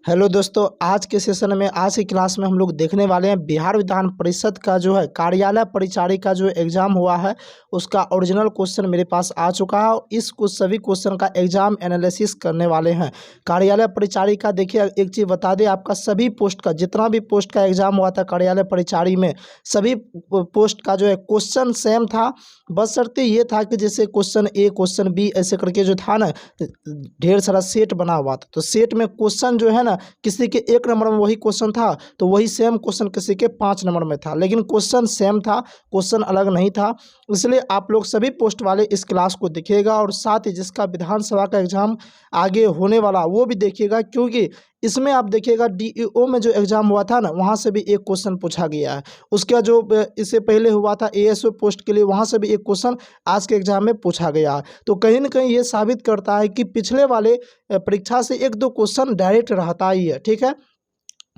Hello दोस्तों, आज के सेशन में आज की क्लास में हम लोग देखने वाले हैं बिहार विधान परिषद का जो है कार्यालय परिचारी का जो एग्ज़ाम हुआ है उसका ओरिजिनल क्वेश्चन मेरे पास आ चुका है और इस कुछ सभी क्वेश्चन का एग्ज़ाम एनालिसिस करने वाले हैं। कार्यालय परिचारी का देखिए, एक चीज़ बता दें, आपका सभी पोस्ट का जितना भी पोस्ट का एग्ज़ाम हुआ था कार्यालय परिचारी में सभी पोस्ट का जो है क्वेश्चन सेम था। बशर्ते ये था कि जैसे क्वेश्चन ए क्वेश्चन बी ऐसे करके जो था ना, ढेर सारा सेट बना हुआ था, तो सेट में क्वेश्चन जो है ना किसी के 1 नंबर में वही क्वेश्चन था तो वही सेम क्वेश्चन किसी के 5 नंबर में था, लेकिन क्वेश्चन सेम था, क्वेश्चन अलग नहीं था। इसलिए आप लोग सभी पोस्ट वाले इस क्लास को देखिएगा और साथ ही जिसका विधानसभा का एग्जाम आगे होने वाला वो भी देखिएगा, क्योंकि इसमें आप देखिएगा डीईओ में जो एग्ज़ाम हुआ था ना वहाँ से भी एक क्वेश्चन पूछा गया है। उसका जो इससे पहले हुआ था एएसओ पोस्ट के लिए वहाँ से भी एक क्वेश्चन आज के एग्ज़ाम में पूछा गया है। तो कहीं ना कहीं ये साबित करता है कि पिछले वाले परीक्षा से 1-2 क्वेश्चन डायरेक्ट रहता ही है, ठीक है।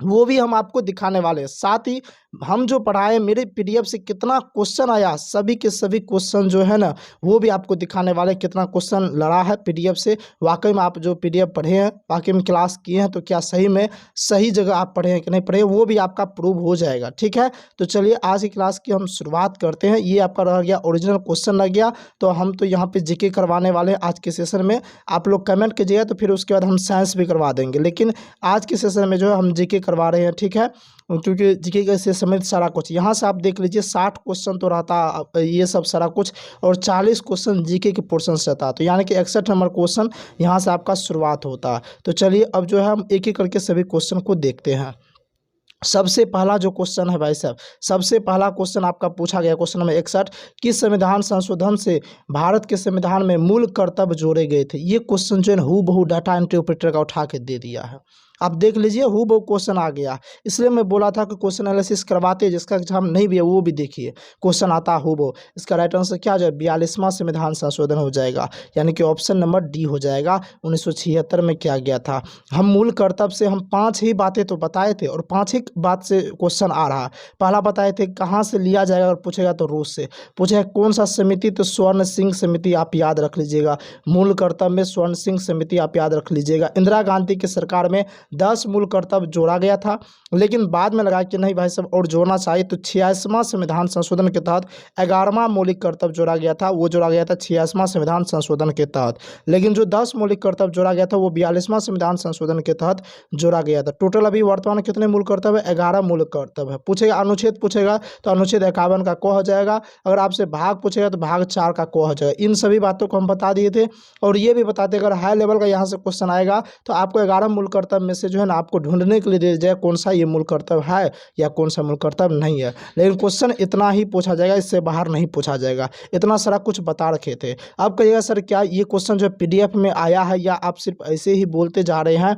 वो भी हम आपको दिखाने वाले हैं। साथ ही हम जो पढ़ाए मेरे पीडीएफ से कितना क्वेश्चन आया, सभी के सभी क्वेश्चन जो है ना वो भी आपको दिखाने वाले हैं, कितना क्वेश्चन लड़ा है पीडीएफ से। वाकई में आप जो पीडीएफ पढ़े हैं, वाकई में क्लास किए हैं, तो क्या सही में सही जगह आप पढ़े हैं कि नहीं पढ़े, वो भी आपका प्रूव हो जाएगा, ठीक है। तो चलिए आज की क्लास की हम शुरुआत करते हैं। ये आपका रह गया ओरिजिनल क्वेश्चन रह गया, तो हम तो यहाँ पे जीके करवाने वाले हैं आज के सेशन में। आप लोग कमेंट कीजिएगा तो फिर उसके बाद हम साइंस भी करवा देंगे, लेकिन आज के सेशन में जो है हम जीके करवा रहे हैं, ठीक है, क्योंकि जीके से समेत सारा कुछ यहाँ से आप देख लीजिए। 60 क्वेश्चन तो रहता ये सब सारा कुछ, और 40 क्वेश्चन जीके के पोर्शन से रहता, तो यानी कि 61 नंबर क्वेश्चन यहाँ से आपका शुरुआत होता है। तो चलिए अब जो है हम एक एक करके सभी क्वेश्चन को देखते हैं। सबसे पहला जो क्वेश्चन है भाई साहब, सबसे पहला क्वेश्चन आपका पूछा गया क्वेश्चन नंबर 61, किस संविधान संशोधन से भारत के संविधान में मूल कर्तव्य जोड़े गए थे। ये क्वेश्चन जो है हूबहू डाटा एंट्री ऑपरेटर का उठा के दे दिया है। आप देख लीजिए हूबहू क्वेश्चन आ गया, इसलिए मैं बोला था कि क्वेश्चन एनालिसिस करवाते, जिसका एग्जाम नहीं भी है वो भी देखिए क्वेश्चन आता हूबहू। इसका राइट आंसर क्या हो जाए, 42वां संविधान संशोधन हो जाएगा, यानी कि ऑप्शन नंबर डी हो जाएगा। 1976 में किया गया था। हम मूल कर्तव्य से हम 5 ही बातें तो बताए थे और 5 ही बात से क्वेश्चन आ रहा। पहला बताए थे कहाँ से लिया जाएगा, और पूछेगा तो रूस से। पूछेगा कौन सा समिति, तो स्वर्ण सिंह समिति आप याद रख लीजिएगा। मूल कर्तव्य में स्वर्ण सिंह समिति आप याद रख लीजिएगा। इंदिरा गांधी की सरकार में 10 मूल कर्तव्य जोड़ा गया था, लेकिन बाद में लगा कि नहीं भाई सब और जोड़ना चाहिए, तो 86वां संविधान संशोधन के तहत 11वां मौलिक कर्तव्य जोड़ा गया था। वो जोड़ा गया था 86वां संविधान संशोधन के तहत, लेकिन जो 10 मौलिक कर्तव्य जोड़ा गया था वो 42वां संविधान संशोधन के तहत जोड़ा गया था। टोटल अभी वर्तमान कितने मूल कर्तव्य है, 11 मूल कर्तव्य है। पूछेगा अनुच्छेद, पूछेगा तो अनुच्छेद 51 का क हो जाएगा। अगर आपसे भाग पूछेगा तो भाग 4 का क हो जाएगा। इन सभी बातों को हम बता दिए थे, और ये भी बताते अगर हाई लेवल का यहाँ से क्वेश्चन आएगा तो आपको 11 मूल कर्तव्य में से जो है ना आपको ढूंढने के लिए दे जाए कौन सा ये मूल कर्तव्य है या कौन सा मूल कर्तव्य नहीं है। लेकिन क्वेश्चन इतना ही पूछा जाएगा, इससे बाहर नहीं पूछा जाएगा। इतना सारा कुछ बता रखे थे। अब कहिएगा सर क्या ये क्वेश्चन जो पीडीएफ में आया है या आप सिर्फ ऐसे ही बोलते जा रहे हैं,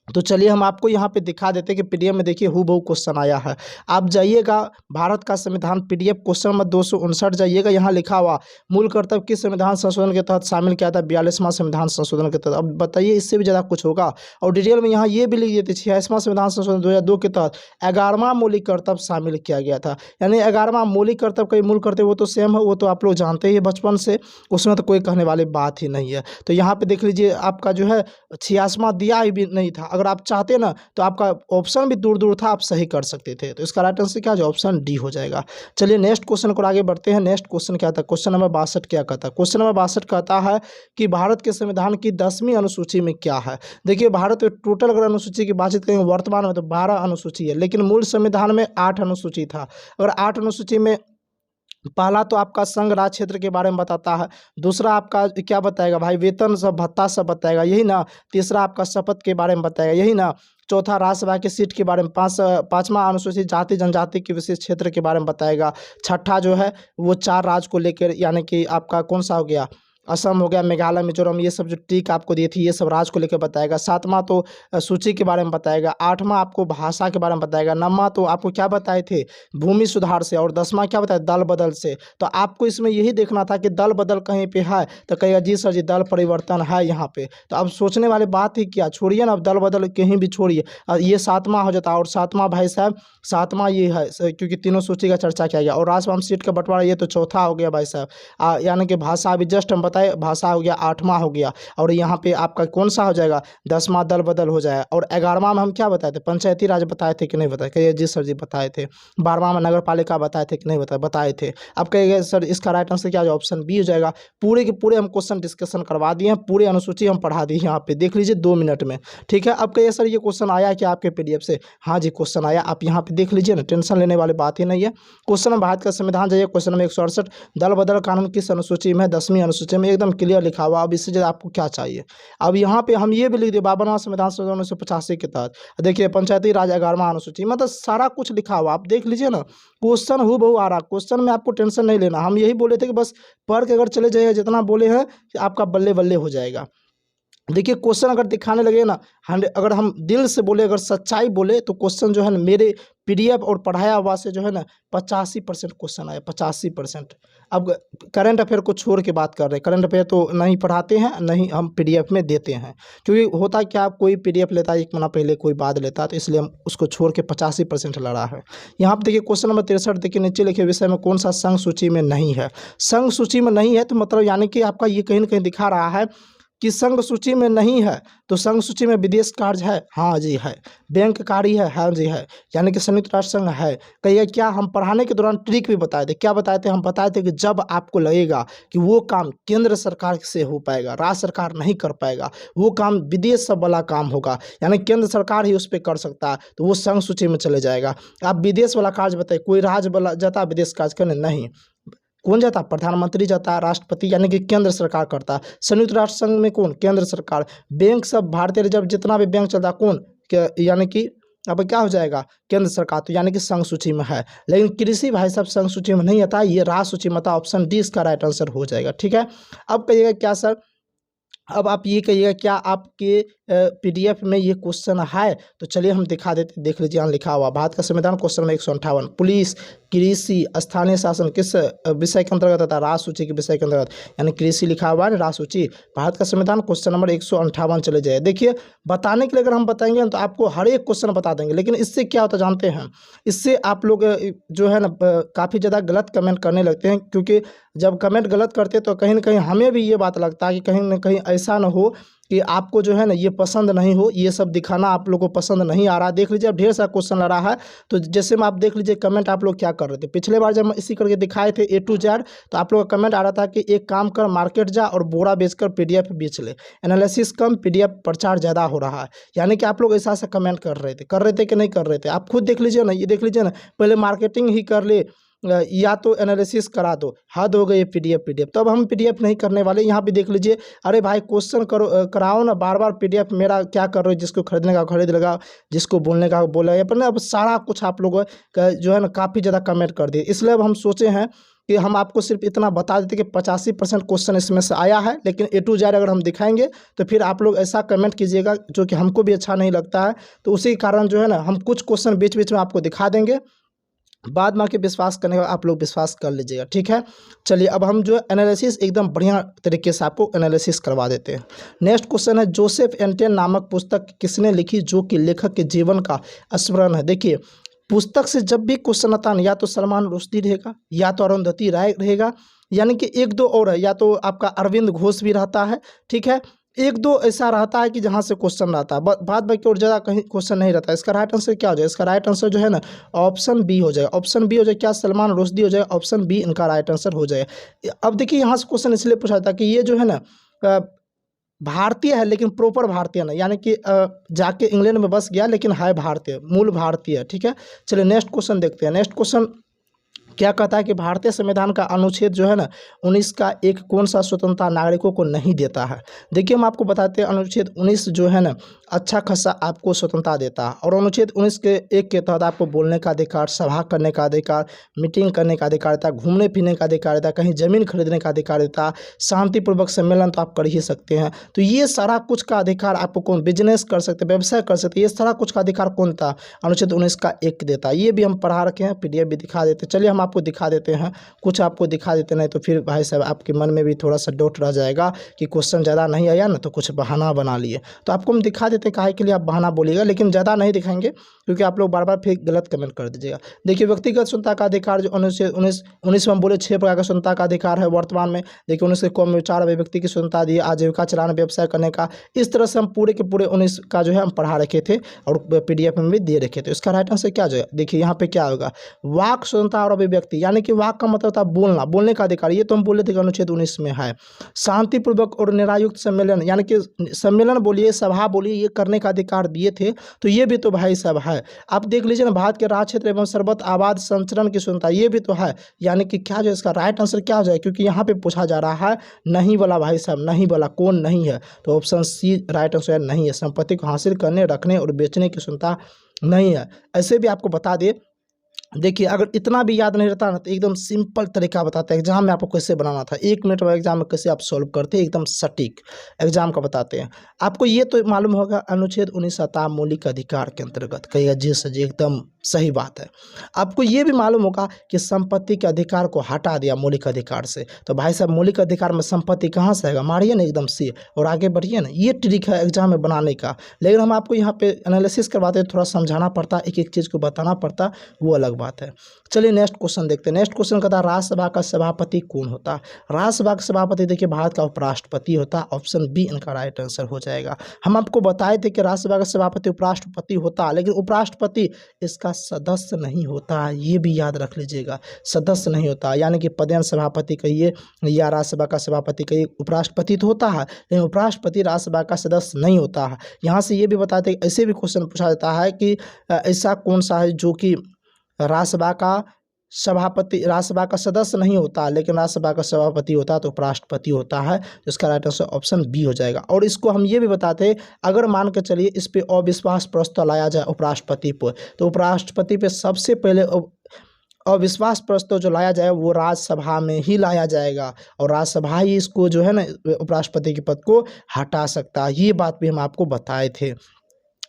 तो चलिए हम आपको यहाँ पे दिखा देते हैं कि पीडीएफ में देखिए हूबहू क्वेश्चन आया है। आप जाइएगा भारत का संविधान पीडीएफ क्वेश्चन नंबर 259 जाइएगा, यहाँ लिखा हुआ मूल कर्तव्य किस संविधान संशोधन के तहत शामिल किया था, 42वां संविधान संशोधन के तहत। अब बताइए इससे भी ज़्यादा कुछ होगा, और डिटेल में यहाँ ये भी लिख देते 86वां संविधान संशोधन 2002 के तहत 11वां मौलिक कर्तव्य शामिल किया गया था। यानी 11वां मौलिक कर्तव्य का मूल कर्तव्य वो तो सेम है, वो तो आप लोग जानते ही बचपन से, उसमें तो कोई कहने वाली बात ही नहीं है। तो यहाँ पे देख लीजिए आपका जो है 86वां दिया ही भी नहीं था। अगर आप चाहते ना तो आपका ऑप्शन भी दूर दूर था, आप सही कर सकते थे। तो इसका राइट आंसर क्या है, ऑप्शन डी हो जाएगा। चलिए नेक्स्ट क्वेश्चन को आगे बढ़ते हैं। नेक्स्ट क्वेश्चन क्या था, क्वेश्चन नंबर 62 क्या कहता है। क्वेश्चन नंबर 62 कहता है कि भारत के संविधान की 10वीं अनुसूची में क्या है। देखिए भारत में टोटल अगर अनुसूची की बातचीत करेंगे वर्तमान में तो 12 अनुसूची है, लेकिन मूल संविधान में 8 अनुसूची था। अगर 8 अनुसूची में पहला तो आपका संघ राज क्षेत्र के बारे में बताता है, दूसरा आपका क्या बताएगा भाई, वेतन सब भत्ता सब बताएगा, यही ना। तीसरा आपका शपथ के बारे में बताएगा, यही ना। चौथा राज्यसभा की सीट के बारे में, पाँचवा अनुसूचित जाति जनजाति के विशेष क्षेत्र के बारे में बताएगा। छठा जो है वो 4 राज्य को लेकर, यानी कि आपका कौन सा हो गया, असम हो गया, मेघालय, मिजोरम, ये सब जो ट्रिक आपको दी थी ये सब राज्य को लेकर बताएगा। 7वां तो सूची के बारे में बताएगा। 8वां आपको भाषा के बारे में बताएगा। 9वां तो आपको क्या बताए थे, भूमि सुधार से, और 10वां क्या बताया, दल बदल से। तो आपको इसमें यही देखना था कि दल बदल कहीं पे है तो कहेगा जी सर जी दल परिवर्तन है यहाँ पे। तो अब सोचने वाली बात ही क्या, छोड़िए ना, अब दल बदल कहीं भी छोड़िए। ये 7वां हो जाता, और 7वां भाई साहब 7वां ये है क्योंकि तीनों सूची का चर्चा किया गया। और राज्यसभा सीट का बंटवारा ये तो चौथा हो गया भाई साहब। यानी कि भाषा अभी जस्ट हम बताए भाषा हो गया 8वां हो गया, और यहाँ पे आपका कौन सा हो जाएगा 10वां दल बदल हो जाएगा। और 11वां में हम क्या बताए थे, पंचायती राज बताए थे कि नहीं बताए, कहिए जी सर जी बताए थे। 12वां में नगर पालिका बताए थे कि नहीं बताए थे। अब कहिएगा सर इसका राइट आंसर क्या हो जाएगा, ऑप्शन बी हो जाएगा। पूरे के पूरे हम क्वेश्चन डिस्कशन करवा दिए हैं, पूरे अनुसूची हम पढ़ा दी है, यहाँ पे देख लीजिए 2 मिनट में, ठीक है। अब कहिए सर ये क्वेश्चन आया क्या आपके पीडीएफ से, हाँ जी क्वेश्चन आया, आप यहाँ पे देख लीजिए ना, टेंशन लेने वाली बात ही नहीं है। क्वेश्चन में भारत का संविधान जाइए, क्वेश्चन नंबर 168, दल बदल कानून किस अनुसूची में, 10वीं अनुसूची में, एकदम क्लियर लिखा हुआ। अब इससे ज़्यादा आपको क्या चाहिए। अब यहाँ पे हम ये भी लिख दिए 52वां संविधान संशोधन 1985 के तहत, देखिए पंचायती राज 11वां अनुसूची, मतलब सारा कुछ लिखा हुआ, आप देख लीजिए ना, क्वेश्चन हूबहू आ रहा। क्वेश्चन में आपको टेंशन नहीं लेना, हम यही बोले थे कि बस पढ़ के अगर चले जाइए, जितना बोले हैं आपका बल्ले बल्ले हो जाएगा। देखिए क्वेश्चन अगर दिखाने लगे ना, अगर हम दिल से बोले, अगर सच्चाई बोले, तो क्वेश्चन जो है ना मेरे पीडीएफ और पढ़ाया हुआ से जो है ना 85% क्वेश्चन आया, 85%। अब करंट अफेयर को छोड़ के बात कर रहे हैं, करंट अफेयर तो नहीं पढ़ाते हैं, नहीं हम पीडीएफ में देते हैं, क्योंकि होता क्या, कोई पीडीएफ लेता है 1 महीना पहले, कोई बाद लेता है, तो इसलिए हम उसको छोड़ के 85% लड़ा है। यहाँ पर देखिए क्वेश्चन नंबर 63, देखिए नीचे लिखे विषय में कौन सा संघ सूची में नहीं है। संघ सूची में नहीं है तो मतलब यानी कि आपका ये कहीं ना कहीं दिखा रहा है कि संघ सूची में नहीं है, तो संघ सूची में विदेश कार्य है, हाँ जी है। बैंक कार्य है, हाँ जी है। यानी कि संयुक्त राष्ट्र संघ है। कहिए क्या हम पढ़ाने के दौरान ट्रिक भी बताए थे, क्या बताए थे, हम बताए थे कि जब आपको लगेगा कि वो काम केंद्र सरकार से हो पाएगा, राज्य सरकार नहीं कर पाएगा, वो काम विदेश सब वाला काम होगा, यानी केंद्र सरकार ही उस पर कर सकता है, तो वो संघ सूची में चले जाएगा। आप विदेश वाला कार्य बताइए, कोई राज्य वाला जाता विदेश कार्य करने, नहीं। कौन जाता, प्रधानमंत्री जाता, राष्ट्रपति, यानी कि केंद्र सरकार करता। संयुक्त राष्ट्र संघ में कौन, केंद्र सरकार। बैंक सब भारतीय रिजर्व जितना भी बैंक चलता कौन, यानी कि अब क्या हो जाएगा, केंद्र सरकार, तो यानी कि संघ सूची में है। लेकिन कृषि भाई साहब संघ सूची में नहीं आता, ये राज्य सूची में आता। ऑप्शन डी इसका राइट आंसर हो जाएगा, ठीक है। अब कहिएगा क्या सर, अब आप ये कहिएगा क्या आपके पीडीएफ में ये क्वेश्चन है, तो चलिए हम दिखा देते, देख लीजिए यहाँ लिखा हुआ भारत का संविधान, क्वेश्चन नंबर 158, पुलिस, कृषि, स्थानीय शासन किस विषय के अंतर्गत आता है, राज सूची के विषय के अंतर्गत, यानी कृषि लिखा हुआ है, राज सूची, भारत का संविधान, क्वेश्चन नंबर 158 चले जाए। देखिए बताने के लिए अगर हम बताएंगे तो आपको हर एक क्वेश्चन बता देंगे, लेकिन इससे क्या होता जानते हैं, इससे आप लोग जो है ना काफ़ी ज़्यादा गलत कमेंट करने लगते हैं, क्योंकि जब कमेंट गलत करते हैं तो कहीं ना कहीं हमें भी ये बात लगता है कि कहीं ना कहीं ऐसा ना हो कि आपको जो है ना ये पसंद नहीं हो, ये सब दिखाना आप लोगों को पसंद नहीं आ रहा। देख लीजिए अब ढेर सारा क्वेश्चन आ रहा है, तो जैसे में आप देख लीजिए कमेंट आप लोग क्या कर रहे थे। पिछले बार जब हम इसी करके दिखाए थे A to Z, तो आप लोग का कमेंट आ रहा था कि एक काम कर मार्केट जा और बोरा बेचकर पीडीएफ बेच ले, एनालिसिस कम पीडीएफ प्रचार ज़्यादा हो रहा है। यानी कि आप लोग ऐसा कमेंट कर रहे थे कि नहीं कर रहे थे, आप खुद देख लीजिए ना, ये देख लीजिए ना, पहले मार्केटिंग ही कर ले या तो एनालिसिस करा दो, हद हो गई पीडीएफ। तो अब हम पीडीएफ नहीं करने वाले। यहाँ पे देख लीजिए, अरे भाई क्वेश्चन करो कराओ ना, बार बार पीडीएफ मेरा क्या कर रहे हो, जिसको खरीदने का खरीद लेगा, जिसको बोलने का बोलेगा, पर ना अब सारा कुछ आप लोगों का जो है ना काफ़ी ज़्यादा कमेंट कर दिए। इसलिए अब हम सोचे हैं कि हम आपको सिर्फ इतना बता देते कि 85% क्वेश्चन इसमें से आया है, लेकिन A to Z अगर हम दिखाएंगे तो फिर आप लोग ऐसा कमेंट कीजिएगा जो कि हमको भी अच्छा नहीं लगता है। तो उसी कारण जो है ना हम कुछ क्वेश्चन बीच बीच में आपको दिखा देंगे, बाद में आके विश्वास करने का आप लोग विश्वास कर लीजिएगा, ठीक है। चलिए अब हम जो एनालिसिस एकदम बढ़िया तरीके से आपको एनालिसिस करवा देते हैं। नेक्स्ट क्वेश्चन है, जोसेफ एंटेन नामक पुस्तक किसने लिखी जो कि लेखक के जीवन का स्मरण है। देखिए पुस्तक से जब भी क्वेश्चन आता है, या तो सलमान रुश्दी रहेगा, या तो अरुंधति राय रहेगा, यानी कि एक दो और है, या तो आपका अरविंद घोष भी रहता है, ठीक है। एक दो ऐसा रहता है कि जहाँ से क्वेश्चन रहता है, बाद बाकी और ज़्यादा कहीं क्वेश्चन नहीं रहता। इसका राइट आंसर क्या हो जाए, इसका राइट आंसर जो है ना ऑप्शन बी हो जाएगा। ऑप्शन बी हो जाए क्या, सलमान रुश्दी हो जाए, ऑप्शन बी इनका राइट आंसर हो जाए। अब देखिए यहाँ से क्वेश्चन इसलिए पूछा था कि ये जो है ना भारतीय है, लेकिन प्रॉपर भारतीय नहीं, यानी कि जाके इंग्लैंड में बस गया लेकिन है भारतीय, मूल भारतीय, ठीक है। चलिए नेक्स्ट क्वेश्चन देखते हैं। नेक्स्ट क्वेश्चन क्या कहता है कि भारतीय संविधान का अनुच्छेद जो है ना 19 का एक कौन सा स्वतंत्रता नागरिकों को नहीं देता है। देखिए हम आपको बताते हैं अनुच्छेद 19 जो है ना अच्छा खासा आपको स्वतंत्रता देता है, और अनुच्छेद 19 के 1 के तहत आपको बोलने का अधिकार, सभा करने का अधिकार, मीटिंग करने का अधिकार देता, घूमने फिरने का अधिकार देता, कहीं ज़मीन खरीदने का अधिकार देता, शांतिपूर्वक सम्मेलन तो आप कर ही सकते हैं। तो ये सारा कुछ का अधिकार आपको कौन, बिजनेस कर सकते, व्यवसाय कर सकते, ये सारा कुछ का अधिकार कौन था, अनुच्छेद 19 का 1 देता। ये भी हम पढ़ा रखे हैं, पीडीएफ भी दिखा देते। चलिए हम आपको दिखा देते हैं, कुछ आपको दिखा देते, नहीं तो फिर भाई साहब आपके मन में भी थोड़ा सा डाउट रह जाएगा कि क्वेश्चन ज़्यादा नहीं आया ना तो कुछ बहाना बना लिए। तो आपको हम दिखा देते हैं, काहे के लिए आप बहाना बोलिएगा, लेकिन ज़्यादा नहीं दिखाएंगे क्योंकि आप लोग बार बार फिर गलत कमेंट कर दीजिएगा। देखिए व्यक्तिगत स्वतंत्रता का अधिकार जो 19 में हम बोले 6 प्रकार का स्वतंत्रता का अधिकार है। वर्तमान में देखिए 19 को विचार अभिव्यक्ति की स्वतंत्रता दी, आजीविका चलाने व्यवसाय करने का। इस तरह से हम पूरे के पूरे 19 का जो है हम पढ़ा रखे थे और PDF में भी दे रखे थे। इसका राइट आंसर क्या जो है, देखिए यहाँ पे क्या होगा, वाक स्वतंत्रता और अभिव्यक्ति, यानी कि वाक का मतलब होता है बोलना, बोलने का अधिकार। ये तो हम बोले थे कि अनुच्छेद 19 में है। शांतिपूर्वक और निरायुक्त सम्मेलन, यानी कि सम्मेलन बोलिए, सभा बोलिए, ये करने का अधिकार दिए थे, तो ये भी तो भाई साहब है। आप देख लीजिए ना, भारत के राज्य क्षेत्र एवं सर्वत्र आबाद संचरण की स्वतंत्रता, ये भी तो है। यानी कि क्या जो इसका राइट आंसर क्या हो जाए, क्योंकि यहाँ पे पूछा जा रहा है नहीं वाला भाई साहब, नहीं वाला कौन नहीं है, तो ऑप्शन सी राइट आंसर नहीं है। संपत्ति को हासिल करने, रखने और बेचने की स्वतंत्रता नहीं है। ऐसे भी आपको बता दे, देखिए अगर इतना भी याद नहीं रहता ना तो एकदम सिंपल तरीका बताते हैं एग्जाम में आपको कैसे बनाना था, 1 मिनट में एग्जाम में कैसे आप सॉल्व करते हैं, एकदम सटीक एग्जाम का बताते हैं आपको। ये तो मालूम होगा अनुच्छेद 19 स्वतः मौलिक अधिकार के अंतर्गत, कहिएगा जी सर जी एकदम सही बात है। आपको ये भी मालूम होगा कि संपत्ति के अधिकार को हटा दिया मौलिक अधिकार से, तो भाई साहब मौलिक अधिकार में संपत्ति कहाँ से आएगा, मारिए ना एकदम सी और आगे बढ़िए ना। ये ट्रिक है एग्जाम में बनाने का, लेकिन हम आपको यहाँ पे एनालिसिस करवाते हैं, थोड़ा समझाना पड़ता, एक एक चीज़ को बताना पड़ता, वो अलग बात है। चलिए नेक्स्ट क्वेश्चन देखते हैं। नेक्स्ट क्वेश्चन कहता है राज्यसभा का सभापति कौन होता है। राज्यसभा का सभापति देखिए भारत का उपराष्ट्रपति होता है, ऑप्शन बी इनका राइट आंसर हो जाएगा। हम आपको बताए थे कि राज्यसभा का सभापति उपराष्ट्रपति होता है, लेकिन उपराष्ट्रपति इसका सदस्य नहीं होता, ये भी याद रख लीजिएगा, सदस्य नहीं होता। यानी कि पदेन सभापति कहिए या राज्यसभा का सभापति कहिए, उपराष्ट्रपति तो होता है लेकिन उपराष्ट्रपति राज्यसभा का सदस्य नहीं होता है। यहाँ से ये भी बताते हैं, ऐसे भी क्वेश्चन पूछा जाता है कि ऐसा कौन सा है जो कि राज्यसभा का सभापति, राज्यसभा का सदस्य नहीं होता लेकिन राज्यसभा का सभापति होता है, तो उपराष्ट्रपति होता है। तो इसका राइट आंसर ऑप्शन बी हो जाएगा। और इसको हम ये भी बताते हैं, अगर मान के चलिए इस पे अविश्वास प्रस्ताव लाया जाए उपराष्ट्रपति पर, तो उपराष्ट्रपति पे सबसे पहले अविश्वास प्रस्ताव जो लाया जाए वो राज्यसभा में ही लाया जाएगा, और राज्यसभा ही इसको जो है ना उपराष्ट्रपति के पद को हटा सकता है। ये बात भी हम आपको बताए थे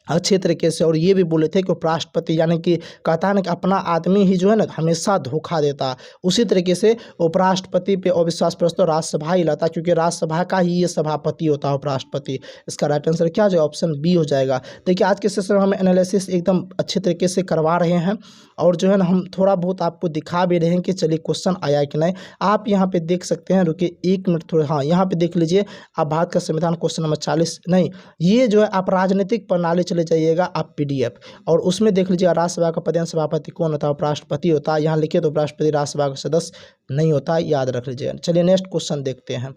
अच्छे तरीके से। और ये भी बोले थे कि उपराष्ट्रपति यानी कि कहता है ना कि अपना आदमी ही जो है ना हमेशा धोखा देता, उसी तरीके से उपराष्ट्रपति पे अविश्वास प्रस्ताव राज्यसभा ही लाता, क्योंकि राज्यसभा का ही ये सभापति होता है उपराष्ट्रपति। इसका राइट आंसर क्या जो ऑप्शन बी हो जाएगा। देखिए आज के सेशन में हम एनालिसिस एकदम अच्छे तरीके से करवा रहे हैं, और जो है ना हम थोड़ा बहुत आपको दिखा भी रहे हैं कि चलिए क्वेश्चन आया कि नहीं। आप यहाँ पे देख सकते हैं, रुकिए 1 मिनट थोड़ा, हाँ यहाँ पे देख लीजिए आप, भारत का संविधान क्वेश्चन नंबर 40 नहीं, ये जो है आप राजनीतिक प्रणाली ले जाइएगा आप PDF, और उसमें देख लीजिए राज्यसभा का पदेन सभापति कौन होता है, उपराष्ट्रपति होता है। यहाँ लिखिए तो उपराष्ट्रपति राज्यसभा का सदस्य नहीं होता, याद रख लीजिएगा। चलिए नेक्स्ट क्वेश्चन देखते हैं।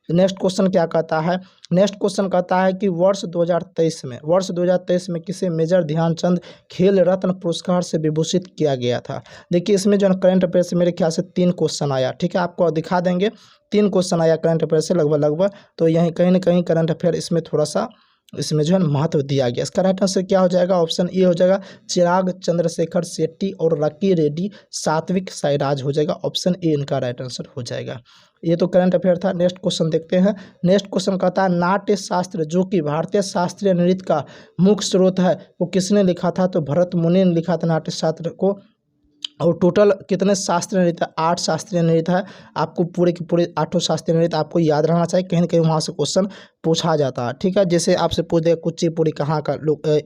नेक्स्ट क्वेश्चन क्या कहता है, नेक्स्ट क्वेश्चन कहता है कि वर्ष 2023 में किसे मेजर ध्यानचंद खेल रत्न पुरस्कार से विभूषित किया गया था। देखिए इसमें जो है करंट अफेयर से मेरे ख्याल से 3 क्वेश्चन आया, ठीक है आपको दिखा देंगे। 3 क्वेश्चन आया करंट अफेयर से लगभग, तो यहीं कहीं ना कहीं करंट अफेयर इसमें थोड़ा सा इसमें जो है महत्व दिया गया। इसका राइट आंसर क्या हो जाएगा, ऑप्शन ए हो जाएगा, चिराग चंद्रशेखर शेट्टी और रकी रेड्डी सात्विक साईराज हो जाएगा, ऑप्शन ए इनका राइट आंसर हो जाएगा। ये तो करंट अफेयर था। नेक्स्ट क्वेश्चन देखते हैं। नेक्स्ट क्वेश्चन कहता है नाट्य शास्त्र जो कि भारतीय शास्त्रीय नृत्य का मुख्य स्रोत है, वो किसने लिखा था, तो भरत मुनि ने लिखा था नाट्य शास्त्र को। और टोटल कितने शास्त्रीय नृत्य, 8 शास्त्रीय नृत्य है। आपको पूरे के पूरे 8 शास्त्रीय नृत्य आपको याद रहना चाहिए, कहीं ना कहीं वहाँ से क्वेश्चन पूछा जाता है, ठीक है। जैसे आपसे पूछ दे कुचिपुड़ी कहाँ का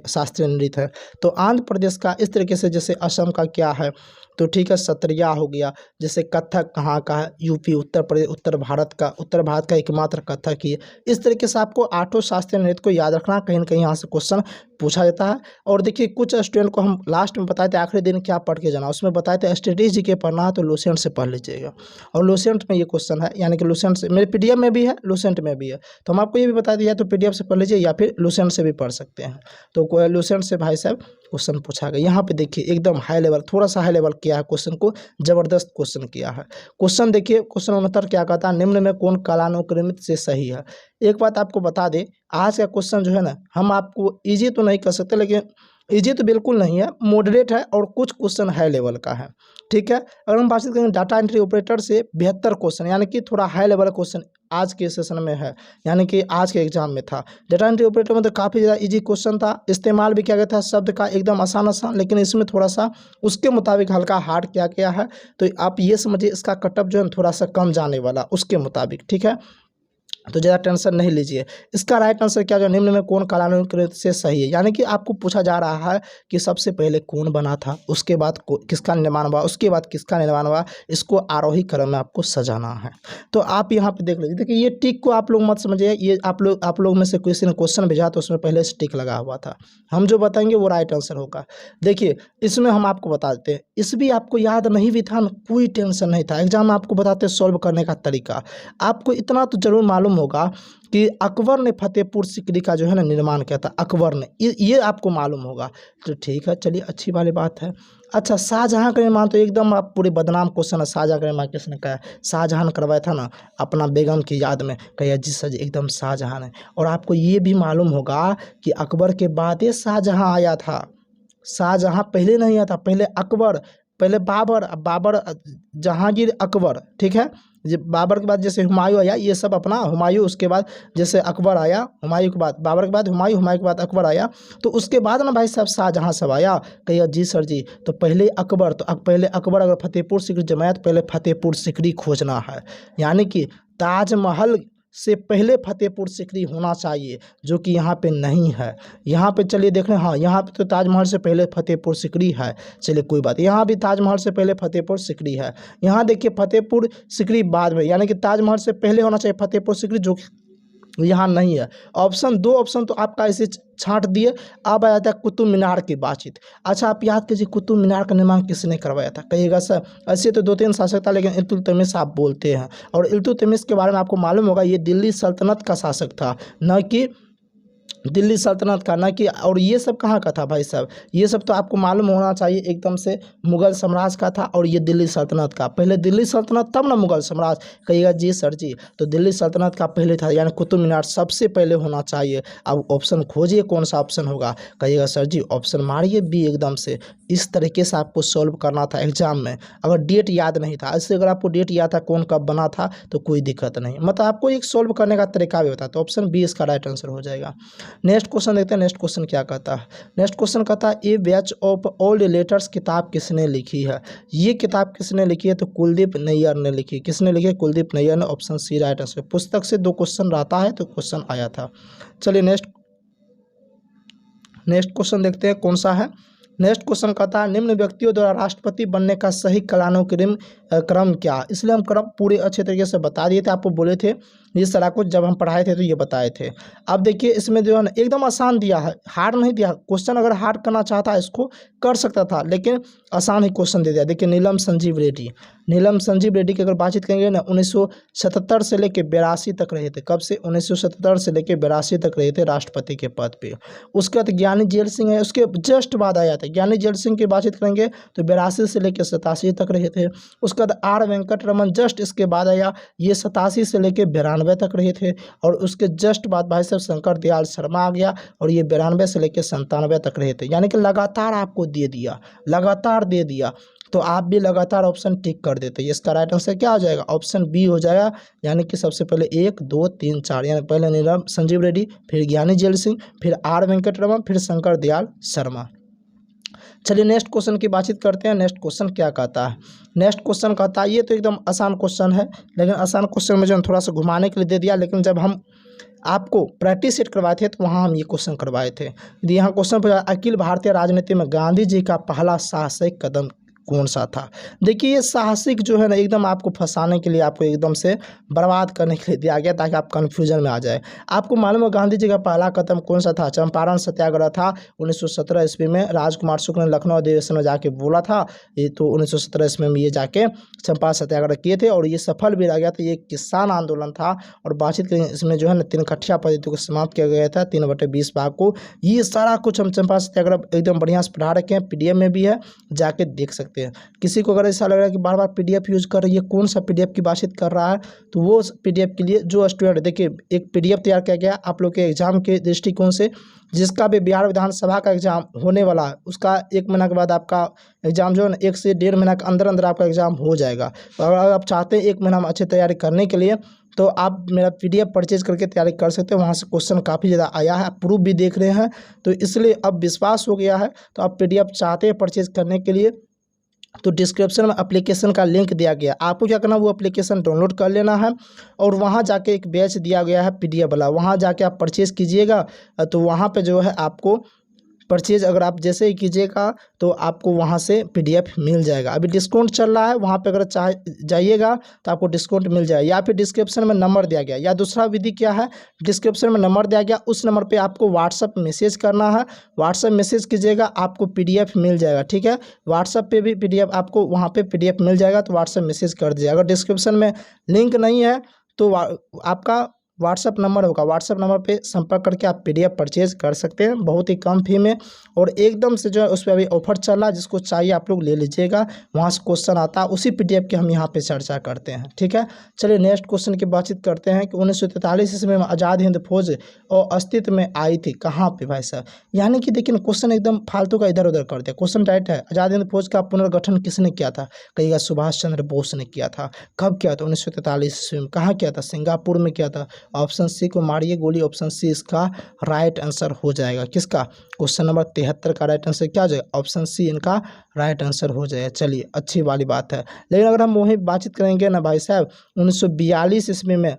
शास्त्रीय नृत्य है, तो आंध्र प्रदेश का। इस तरीके से जैसे असम का क्या है, तो ठीक है सत्रिया हो गया। जैसे कथक कहाँ का है, यूपी उत्तर प्रदेश, उत्तर भारत का एकमात्र कथक ही है। इस तरीके से आपको 8 शास्त्रीय नृत्य को याद रखना, कहीं ना कहीं यहाँ से क्वेश्चन पूछा जाता है। और देखिए कुछ स्टूडेंट को हम लास्ट में बताए थे आखिरी दिन क्या पढ़ के जाना, उसमें बताए थे स्ट्रेटेजी के पढ़ना है तो लुसेंट से पढ़ लीजिएगा, और लुसेंट में ये क्वेश्चन है, यानी कि लुसेंट से मेरे PDF में भी है, लुसेंट में भी है। तो हम आपको ये भी बता दिया, तो PDF से पढ़ लीजिए या फिर लुसेंट से भी पढ़ सकते हैं। तो लुसेंट से भाई साहब क्वेश्चन पूछा गया। यहाँ पे देखिए एकदम हाई लेवल, थोड़ा सा हाई लेवल किया है क्वेश्चन को, जबरदस्त क्वेश्चन किया है। क्वेश्चन देखिए क्वेश्चन 69 क्या कहता है, निम्न में कौन कालानुक्रमित से सही है। एक बात आपको बता दे, आज का क्वेश्चन जो है ना हम आपको इजी तो नहीं कर सकते, लेकिन इजी तो बिल्कुल नहीं है, मॉडरेट है, और कुछ क्वेश्चन हाई लेवल का है, ठीक है। अगर हम बात करें डाटा एंट्री ऑपरेटर से 72 क्वेश्चन, यानी कि थोड़ा हाई लेवल क्वेश्चन आज के सेशन में है, यानी कि आज के एग्जाम में था। डेटा एंट्री ऑपरेटर में तो काफ़ी ज़्यादा इजी क्वेश्चन था, इस्तेमाल भी किया गया था शब्द का एकदम आसान आसान, लेकिन इसमें थोड़ा सा उसके मुताबिक हल्का हार्ड किया गया है। तो आप ये समझिए इसका कटअप जो है थोड़ा सा कम जाने वाला उसके मुताबिक, ठीक है। तो ज़्यादा टेंशन नहीं लीजिए। इसका राइट आंसर क्या जो निम्न में कौन कालानुक्रमिक से सही है, यानी कि आपको पूछा जा रहा है कि सबसे पहले कौन बना था, उसके बाद किसका निर्माण हुआ, उसके बाद किसका निर्माण हुआ, इसको आरोही क्रम में आपको सजाना है। तो आप यहाँ पे देख लीजिए। देखिए ये टिक को आप लोग मत समझिए, ये आप लोग में से किसी ने क्वेश्चन भेजा तो उसमें पहले से टिक लगा हुआ था। हम जो बताएंगे वो राइट आंसर होगा। देखिए इसमें हम आपको बता देते हैं, इस भी आपको याद नहीं भी था, कोई टेंशन नहीं था। एग्जाम में आपको बताते सॉल्व करने का तरीका। आपको इतना तो जरूर मालूम होगा कि अकबर ने फतेहपुर सीकरी का जो है ना निर्माण किया था, अकबर ने, ये आपको मालूम होगा। तो ठीक है, चलिए अच्छी वाली बात है। अच्छा, शाहजहां का निर्माण तो एकदम आप पूरे बदनाम क्वेश्चन है। शाहजहां का निर्माण किसने किया? शाहजहां ने करवाया था ना अपना बेगम की याद में, कहिए जी सर एकदम शाहजहां ने। और आपको ये भी मालूम होगा कि अकबर के बाद ये शाहजहां आया था। शाहजहां पहले नहीं आया था, पहले अकबर, पहले बाबर, बाबर, जहांगीर, अकबर, ठीक है। ये बाबर के बाद जैसे हुमायूं आया, ये सब अपना हुमायूं, उसके बाद जैसे अकबर आया, हुमायूं के बाद बाबर के बाद हुमायूं, हुमायूं के बाद अकबर आया, तो उसके बाद ना भाई साहब शाहजहां सब आया। कहिए जी सर जी, तो पहले अकबर, तो पहले अकबर अगर फतेहपुर सीकरी जमाया तो पहले फतेहपुर सीकरी खोजना है, यानी कि ताजमहल से पहले फतेहपुर सीकरी होना चाहिए, जो कि यहाँ पे नहीं है। यहाँ पे चलिए देख रहे हैं, हाँ यहाँ पे तो ताजमहल से पहले फतेहपुर सीकरी है। चलिए कोई बात, यहाँ भी ताजमहल से पहले फतेहपुर सीकरी है। यहाँ देखिए फतेहपुर सीकरी बाद में, यानी कि ताजमहल से पहले होना चाहिए फतेहपुर सीकरी, जो यहाँ नहीं है। ऑप्शन दो ऑप्शन तो आपका ऐसे छांट दिए। अब आ जाता है कुतुब मीनार की बातचीत। अच्छा आप याद कीजिए कुतुब मीनार का निर्माण किसने करवाया था? कहिएगा सर ऐसे तो दो तीन शासक था, लेकिन इल्तुतमिश आप बोलते हैं, और इल्तुतमिश के बारे में आपको मालूम होगा ये दिल्ली सल्तनत का शासक था, न कि दिल्ली सल्तनत का, ना कि, और ये सब कहाँ का था भाई साहब? ये सब तो आपको मालूम होना चाहिए एकदम से, मुगल साम्राज्य का था, और ये दिल्ली सल्तनत का। पहले दिल्ली सल्तनत तब ना मुगल साम्राज्य। कहिएगा जी सर जी, तो दिल्ली सल्तनत का पहले था, यानी कुतुब मीनार सबसे पहले होना चाहिए। अब ऑप्शन खोजिए कौन सा ऑप्शन होगा। कहिएगा सर जी ऑप्शन मारिए बी एकदम से। इस तरीके से आपको सॉल्व करना था एग्जाम में, अगर डेट याद नहीं था। ऐसे अगर आपको डेट याद था कौन कब बना था तो कोई दिक्कत नहीं, मतलब आपको एक सॉल्व करने का तरीका भी होता है। तो ऑप्शन बी इसका राइट आंसर हो जाएगा। नेक्स्ट क्वेश्चन देखते हैं, नेक्स्ट क्वेश्चन क्या कहता है। नेक्स्ट क्वेश्चन कहता है ए बैच ऑफ ओल्ड लेटर्स किताब किसने लिखी है? ये किताब किसने लिखी है? तो कुलदीप नैयर ने लिखी। किसने लिखी है? कुलदीप नैयर ने। Option C right answer. पुस्तक से दो क्वेश्चन रहता है तो क्वेश्चन आया था। चलिए नेक्स्ट क्वेश्चन देखते हैं कौन सा है। नेक्स्ट क्वेश्चन कहता है निम्न व्यक्तियों द्वारा राष्ट्रपति बनने का सही कालानुक्रम क्या? इसलिए हम क्रम पूरे अच्छे तरीके से बता दिए थे, आपको बोले थे ये सारा कुछ जब हम पढ़ाए थे तो ये बताए थे। अब देखिए इसमें जो है ना एकदम आसान दिया है, हार्ड नहीं दिया। क्वेश्चन अगर हार्ड करना चाहता इसको कर सकता था, लेकिन आसान ही क्वेश्चन दे दिया। देखिए नीलम संजीव रेड्डी, नीलम संजीव रेड्डी की अगर बातचीत करेंगे ना 1977 से लेकर 82 तक रहे थे। कब से? 1977 से लेकर 82 तक रहे थे राष्ट्रपति के पद पे। उसके बाद ज्ञानी जेल सिंह है, उसके जस्ट बाद आया था। ज्ञानी जेल सिंह की बातचीत करेंगे तो 82 से लेकर 87 तक रहे थे। उसके बाद आर वेंकट रमन जस्ट इसके बाद आया, ये 87 से लेकर 92 तक रहे थे। और उसके जस्ट बाद भाई साहब शंकर दयाल शर्मा आ गया, और ये 92 से लेकर 97 तक रहे थे। यानी कि लगातार आपको दे दिया, लगातार दे दिया, तो आप भी लगातार ऑप्शन टिक कर देते। इसका राइट आंसर क्या हो जाएगा? ऑप्शन बी हो जाएगा। यानी कि सबसे पहले 1 2 3 4, यानी पहले नीलम संजीव रेड्डी, फिर ज्ञानी जेल सिंह, फिर आर वेंकट रमन, फिर शंकर दयाल शर्मा। चलिए नेक्स्ट क्वेश्चन की बातचीत करते हैं। नेक्स्ट क्वेश्चन क्या कहता है? नेक्स्ट क्वेश्चन कहता है, ये तो एकदम आसान क्वेश्चन है, लेकिन आसान क्वेश्चन में जो थोड़ा सा घुमाने के लिए दे दिया, लेकिन जब हम आपको प्रैक्टिस सेट करवाए थे तो वहाँ हम ये क्वेश्चन करवाए थे। यहाँ क्वेश्चन पूछा अखिल भारतीय राजनीति में गांधी जी का पहला साहसिक कदम कौन सा था? देखिए ये साहसिक जो है ना एकदम आपको फंसाने के लिए, आपको एकदम से बर्बाद करने के लिए दिया गया, ताकि आप कन्फ्यूजन में आ जाए। आपको मालूम है गांधी जी का पहला कदम कौन सा था? चंपारण सत्याग्रह था 1917 ईस्वी में। राजकुमार शुक्ल ने लखनऊ अधिवेशन में जाके बोला था ये, तो 1917 ईस्वी में ये जाके चंपारण सत्याग्रह किए थे, और ये सफल भी रह गया था। ये किसान आंदोलन था। और बातचीत करें इसमें जो है ना 3 कठिया पद्धति को समाप्त किया गया था 3/20 भाग को। ये सारा कुछ हम चंपारण सत्याग्रह एकदम बढ़िया से पढ़ा रखे हैं, PDF में भी है, जाके देख सकते हैं। किसी को अगर ऐसा लग रहा है कि बार बार PDF यूज कर रही है, कौन सा PDF की बातचीत कर रहा है, तो वो PDF के लिए जो स्टूडेंट, देखिए एक PDF तैयार किया गया आप लोग के एग्जाम के दृष्टिकोण से। जिसका भी बिहार विधानसभा का एग्जाम होने वाला है, उसका 1 महीना के बाद आपका एग्जाम जो है ना 1 से 1.5 महीना के अंदर अंदर आपका एग्जाम हो जाएगा। तो अगर आप चाहते हैं 1 महीना में अच्छी तैयारी करने के लिए, तो आप मेरा PDF परचेज करके तैयारी कर सकते हो। वहाँ से क्वेश्चन काफ़ी ज़्यादा आया है, आप प्रूफ भी देख रहे हैं, तो इसलिए अब विश्वास हो गया है। तो आप PDF चाहते हैं परचेज करने के लिए, तो डिस्क्रिप्शन में एप्लीकेशन का लिंक दिया गया, आपको क्या करना है वो एप्लीकेशन डाउनलोड कर लेना है और वहाँ जाके एक बैच दिया गया है PDF वाला, वहाँ जाके आप परचेज कीजिएगा। तो वहाँ पे जो है आपको परचेज अगर आप जैसे ही कीजिएगा तो आपको वहाँ से PDF मिल जाएगा। अभी डिस्काउंट चल रहा है, वहाँ पे अगर चाहे जाइएगा तो आपको डिस्काउंट मिल जाएगा, या फिर डिस्क्रिप्शन में नंबर दिया गया, या दूसरा विधि क्या है, डिस्क्रिप्शन में नंबर दिया गया, उस नंबर पे आपको व्हाट्सअप मैसेज करना है, व्हाट्सअप मैसेज कीजिएगा, आपको PDF मिल जाएगा। ठीक है, व्हाट्सअप पे भी PDF आपको वहाँ पे PDF मिल जाएगा, तो व्हाट्सअप मैसेज कर दीजिएगा। अगर डिस्क्रिप्शन में लिंक नहीं है तो आपका व्हाट्सअप नंबर होगा, व्हाट्सअप नंबर पे संपर्क करके आप PDF परचेज कर सकते हैं बहुत ही कम फी में, और एकदम से जो है उस पर अभी ऑफर चल रहा है, जिसको चाहिए आप लोग ले लीजिएगा। वहाँ से क्वेश्चन आता है, उसी PDF की हम यहाँ पे चर्चा करते हैं। ठीक है, चलिए नेक्स्ट क्वेश्चन की बातचीत करते हैं कि 1943 ईस्वी में आज़ाद हिंद फौज और अस्तित्व में आई थी कहाँ पे भाई साहब। यानी कि देखिए क्वेश्चन एकदम फालतू का इधर उधर कर दिया। क्वेश्चन राइट है, आज़ाद हिंद फौज का पुनर्गठन किसने किया था, कहिएगा सुभाष चंद्र बोस ने किया था। कब किया था, 1943 ईस्वी में। कहाँ किया था, सिंगापुर में किया था। ऑप्शन सी को मारिए गोली, ऑप्शन सी इसका राइट आंसर हो जाएगा। किसका, क्वेश्चन नंबर 73 का राइट आंसर क्या हो जाएगा, ऑप्शन सी इनका राइट आंसर हो जाएगा। चलिए अच्छी वाली बात है, लेकिन अगर हम वही बातचीत करेंगे ना भाई साहब, 1942 ईस्वी में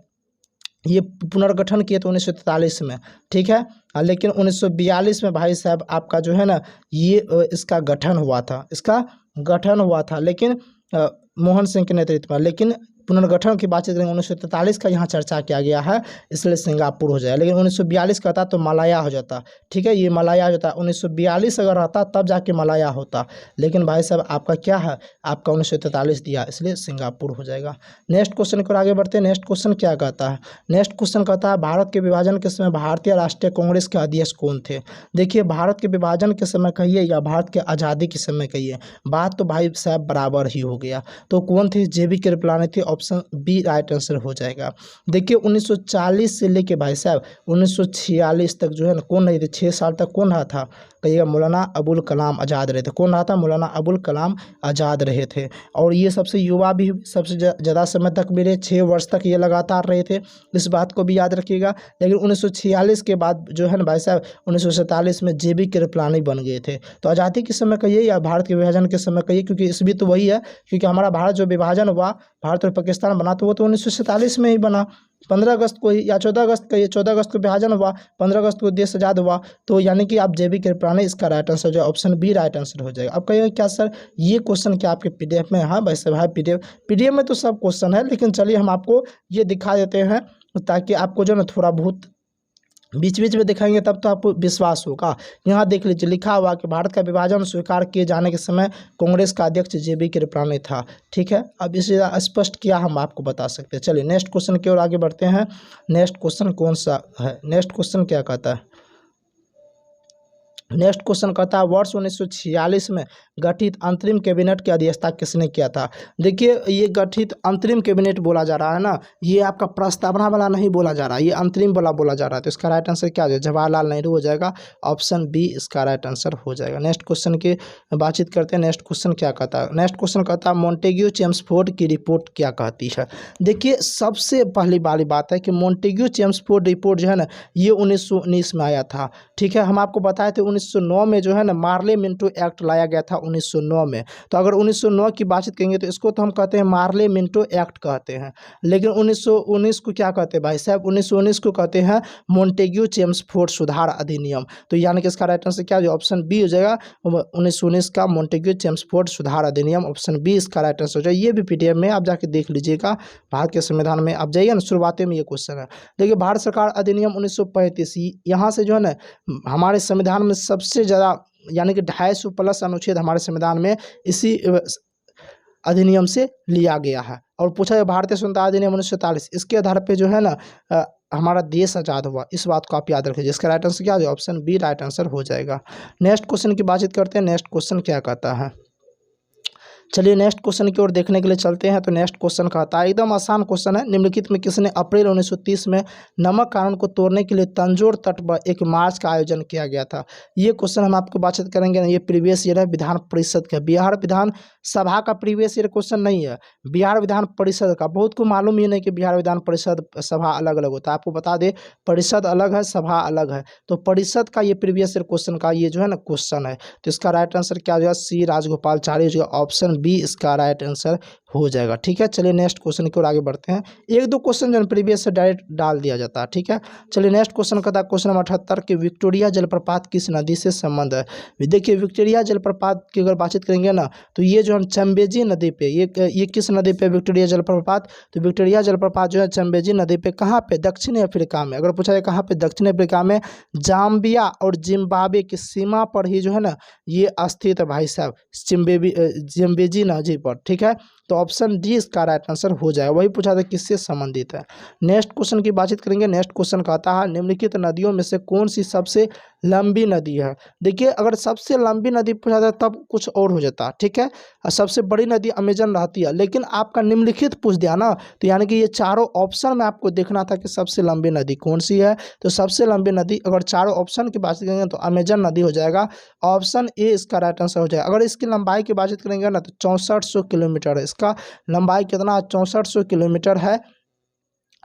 ये पुनर्गठन किए थे 1943 में। ठीक है, लेकिन 1942 में भाई साहब आपका जो है ना ये इसका गठन हुआ था, इसका गठन हुआ था, लेकिन मोहन सिंह के नेतृत्व में। लेकिन पुनर्गठन की बातचीत करेंगे 1943 का यहाँ चर्चा किया गया है, इसलिए सिंगापुर हो जाएगा। लेकिन 1942 का था तो मलाया हो जाता। ठीक है, ये मलाया हो जाता, 1942 अगर रहता तब जाके मलाया होता, लेकिन भाई साहब आपका क्या है, आपका 1943 दिया, इसलिए सिंगापुर हो जाएगा। नेक्स्ट क्वेश्चन को आगे बढ़ते हैं। नेक्स्ट क्वेश्चन क्या कहता है, नेक्स्ट क्वेश्चन कहता है भारत के विभाजन के समय भारतीय राष्ट्रीय कांग्रेस के अध्यक्ष कौन थे। देखिए भारत के विभाजन के समय कहिए या भारत के आज़ादी के समय कहिए, बात तो भाई साहब बराबर ही हो गया। तो कौन थे, JB कृपलानी थे, ऑप्शन बी राइट आंसर हो जाएगा। देखिए 1940 से लेके भाई साहब 1946 तक जो है ना कौन रहे थे, 6 साल तक कौन रहा था, कहिएगा मौलाना अबुल कलाम आज़ाद रहे थे। कौन रहा था, मौलाना अबुल कलाम आज़ाद रहे थे, और ये सबसे युवा भी सबसे ज़्यादा समय तक भी रहे, 6 वर्ष तक ये लगातार रहे थे, इस बात को भी याद रखिएगा। लेकिन 1946 के बाद जो है ना भाई साहब 1947 में JB कृपलानी बन गए थे। तो आज़ादी के समय कहिए या भारत के विभाजन के समय कहिए, क्योंकि इस भी तो वही है, क्योंकि हमारा भारत जो विभाजन हुआ, भारत और पाकिस्तान बना, तो वो तो 1947 में ही बना, 15 अगस्त को ही, या 14 अगस्त कहिए, 14 अगस्त को विभाजन हुआ, 15 अगस्त को देश आज़ाद हुआ। तो यानी कि आप JB कृपलानी इसका राइट आंसर जो है ऑप्शन बी राइट आंसर हो जाएगा। अब कहिएगा क्या सर ये क्वेश्चन क्या आपके PDF में, हाँ वैसे भाई PDF में तो सब क्वेश्चन है, लेकिन चलिए हम आपको ये दिखा देते हैं ताकि आपको जो है ना थोड़ा बहुत बीच बीच में दिखाएंगे तब तो आपको विश्वास होगा। यहाँ देख लीजिए लिखा हुआ कि भारत का विभाजन स्वीकार किए जाने के समय कांग्रेस का अध्यक्ष JB कृपलानी था। ठीक है, अब इसे स्पष्ट किया हम आपको बता सकते हैं। चलिए नेक्स्ट क्वेश्चन की ओर आगे बढ़ते हैं। नेक्स्ट क्वेश्चन कौन सा है, नेक्स्ट क्वेश्चन क्या कहता है, नेक्स्ट क्वेश्चन कहता है वर्ष 1946 में गठित अंतरिम कैबिनेट की अध्यक्षता किसने किया था। देखिए ये गठित अंतरिम कैबिनेट बोला जा रहा है ना, ये आपका प्रस्तावना वाला नहीं बोला जा रहा, ये अंतरिम वाला बोला जा रहा है। तो इसका राइट आंसर क्या हो जाएगा, जवाहरलाल नेहरू हो जाएगा, ऑप्शन बी इसका राइट आंसर हो जाएगा। नेक्स्ट क्वेश्चन की बातचीत करते हैं। नेक्स्ट क्वेश्चन क्या कहता है, नेक्स्ट क्वेश्चन कहता है मॉन्टेग्यू चेम्सफोर्ड की रिपोर्ट क्या कहती है। देखिए सबसे पहली वाली बात है कि मॉन्टेग्यू चेम्सफोर्ड रिपोर्ट जो है ना ये 1919 में आया था। ठीक है, हम आपको बताए थे 1909 में जो है ना मार्ले मिंटो एक्ट लाया गया था 1909 में। तो अगर 1909 की बातचीत करेंगे तो इसको तो हम कहते हैं मार्ले मिंटो एक्ट कहते हैं, लेकिन 1919 को क्या कहते हैं भाई साहब, 1919 को कहते हैं मॉन्टेग्यू चेम्सफोर्ड सुधार अधिनियम। तो यानी कि इसका राइट आंसर क्या हो, ऑप्शन बी हो जाएगा, 1919 का मॉन्टेग्यू चेम्सफोर्ड सुधार अधिनियम, ऑप्शन बी इसका राइट आंसर हो जाएगा। ये भी PDF में आप जाके देख लीजिएगा, भारत के संविधान में आप जाइए ना शुरुआती में ये क्वेश्चन है। देखिए भारत सरकार अधिनियम 1935 यहाँ से जो है ना हमारे संविधान में सबसे ज़्यादा यानी कि 250+ अनुच्छेद हमारे संविधान में इसी अधिनियम से लिया गया है। और पूछा है भारतीय स्वतंत्रता अधिनियम 1947, इसके आधार पे जो है ना हमारा देश आज़ाद हुआ, इस बात को आप याद रखिए। जिसका राइट आंसर क्या हो जाएगा, ऑप्शन बी राइट आंसर हो जाएगा। नेक्स्ट क्वेश्चन की बातचीत करते हैं। नेक्स्ट क्वेश्चन क्या कहता है, चलिए नेक्स्ट क्वेश्चन की ओर देखने के लिए चलते हैं। तो नेक्स्ट क्वेश्चन कहता है, एकदम आसान क्वेश्चन है। निम्नलिखित में किसने अप्रैल 1930 में नमक कानून को तोड़ने के लिए तंजौर तट पर एक मार्च का आयोजन किया गया था? ये क्वेश्चन हम आपको बातचीत करेंगे। ये प्रीवियस ईयर है विधान परिषद का, बिहार विधान सभा का प्रीवियस ईयर क्वेश्चन नहीं है, बिहार विधान परिषद का। बहुत को मालूम ही नहीं कि बिहार विधान परिषद सभा अलग अलग होता है। आपको बता दें, परिषद अलग है, सभा अलग है। तो परिषद का ये प्रीवियस ईयर क्वेश्चन का ये जो है ना क्वेश्चन है। तो इसका राइट आंसर क्या हो जाएगा? सी राजगोपालचारी हो जाएगा। ऑप्शन बी इसका राइट आंसर हो जाएगा। ठीक है, चलिए नेक्स्ट क्वेश्चन की ओर आगे बढ़ते हैं। एक दो क्वेश्चन जो प्रीवियस से डायरेक्ट डाल दिया जाता है। ठीक है, चलिए नेक्स्ट क्वेश्चन का था क्वेश्चन नंबर 78 कि विक्टोरिया जलप्रपात किस नदी से संबंध है? देखिए, विक्टोरिया जलप्रपात की अगर बातचीत करेंगे ना, तो ये जो है चंबेजी नदी पे, ये किस नदी पे विक्टोरिया जलप्रपात? तो विक्टोरिया जलप्रपात जो है चंबेजी नदी पे, कहाँ पे? दक्षिण अफ्रीका में। अगर पूछा जाए कहाँ पे? दक्षिण अफ्रीका में, जाम्बिया और जिम्बाब्वे की सीमा पर ही जो है ना ये स्थित है भाई साहब, जिम्बेजी नदी पर। ठीक है, तो ऑप्शन डी इसका राइट आंसर हो जाएगा। वही पूछा था किससे संबंधित है। नेक्स्ट क्वेश्चन की बातचीत करेंगे। नेक्स्ट क्वेश्चन कहता है, निम्नलिखित नदियों में से कौन सी सबसे लंबी नदी है? देखिए, अगर सबसे लंबी नदी पूछा जाता तब कुछ और हो जाता। ठीक है, सबसे बड़ी नदी अमेजन रहती है, लेकिन आपका निम्नलिखित पूछ दिया ना, तो यानी कि ये चारों ऑप्शन में आपको देखना था कि सबसे लंबी नदी कौन सी है। तो सबसे लंबी नदी अगर चारों ऑप्शन की बात करेंगे तो अमेजन नदी हो जाएगा। ऑप्शन ए इसका राइट आंसर हो जाएगा। अगर इसकी लंबाई की बातचीत करेंगे ना, तो 6400 किलोमीटर है। इसका लंबाई कितना? 6400 किलोमीटर है।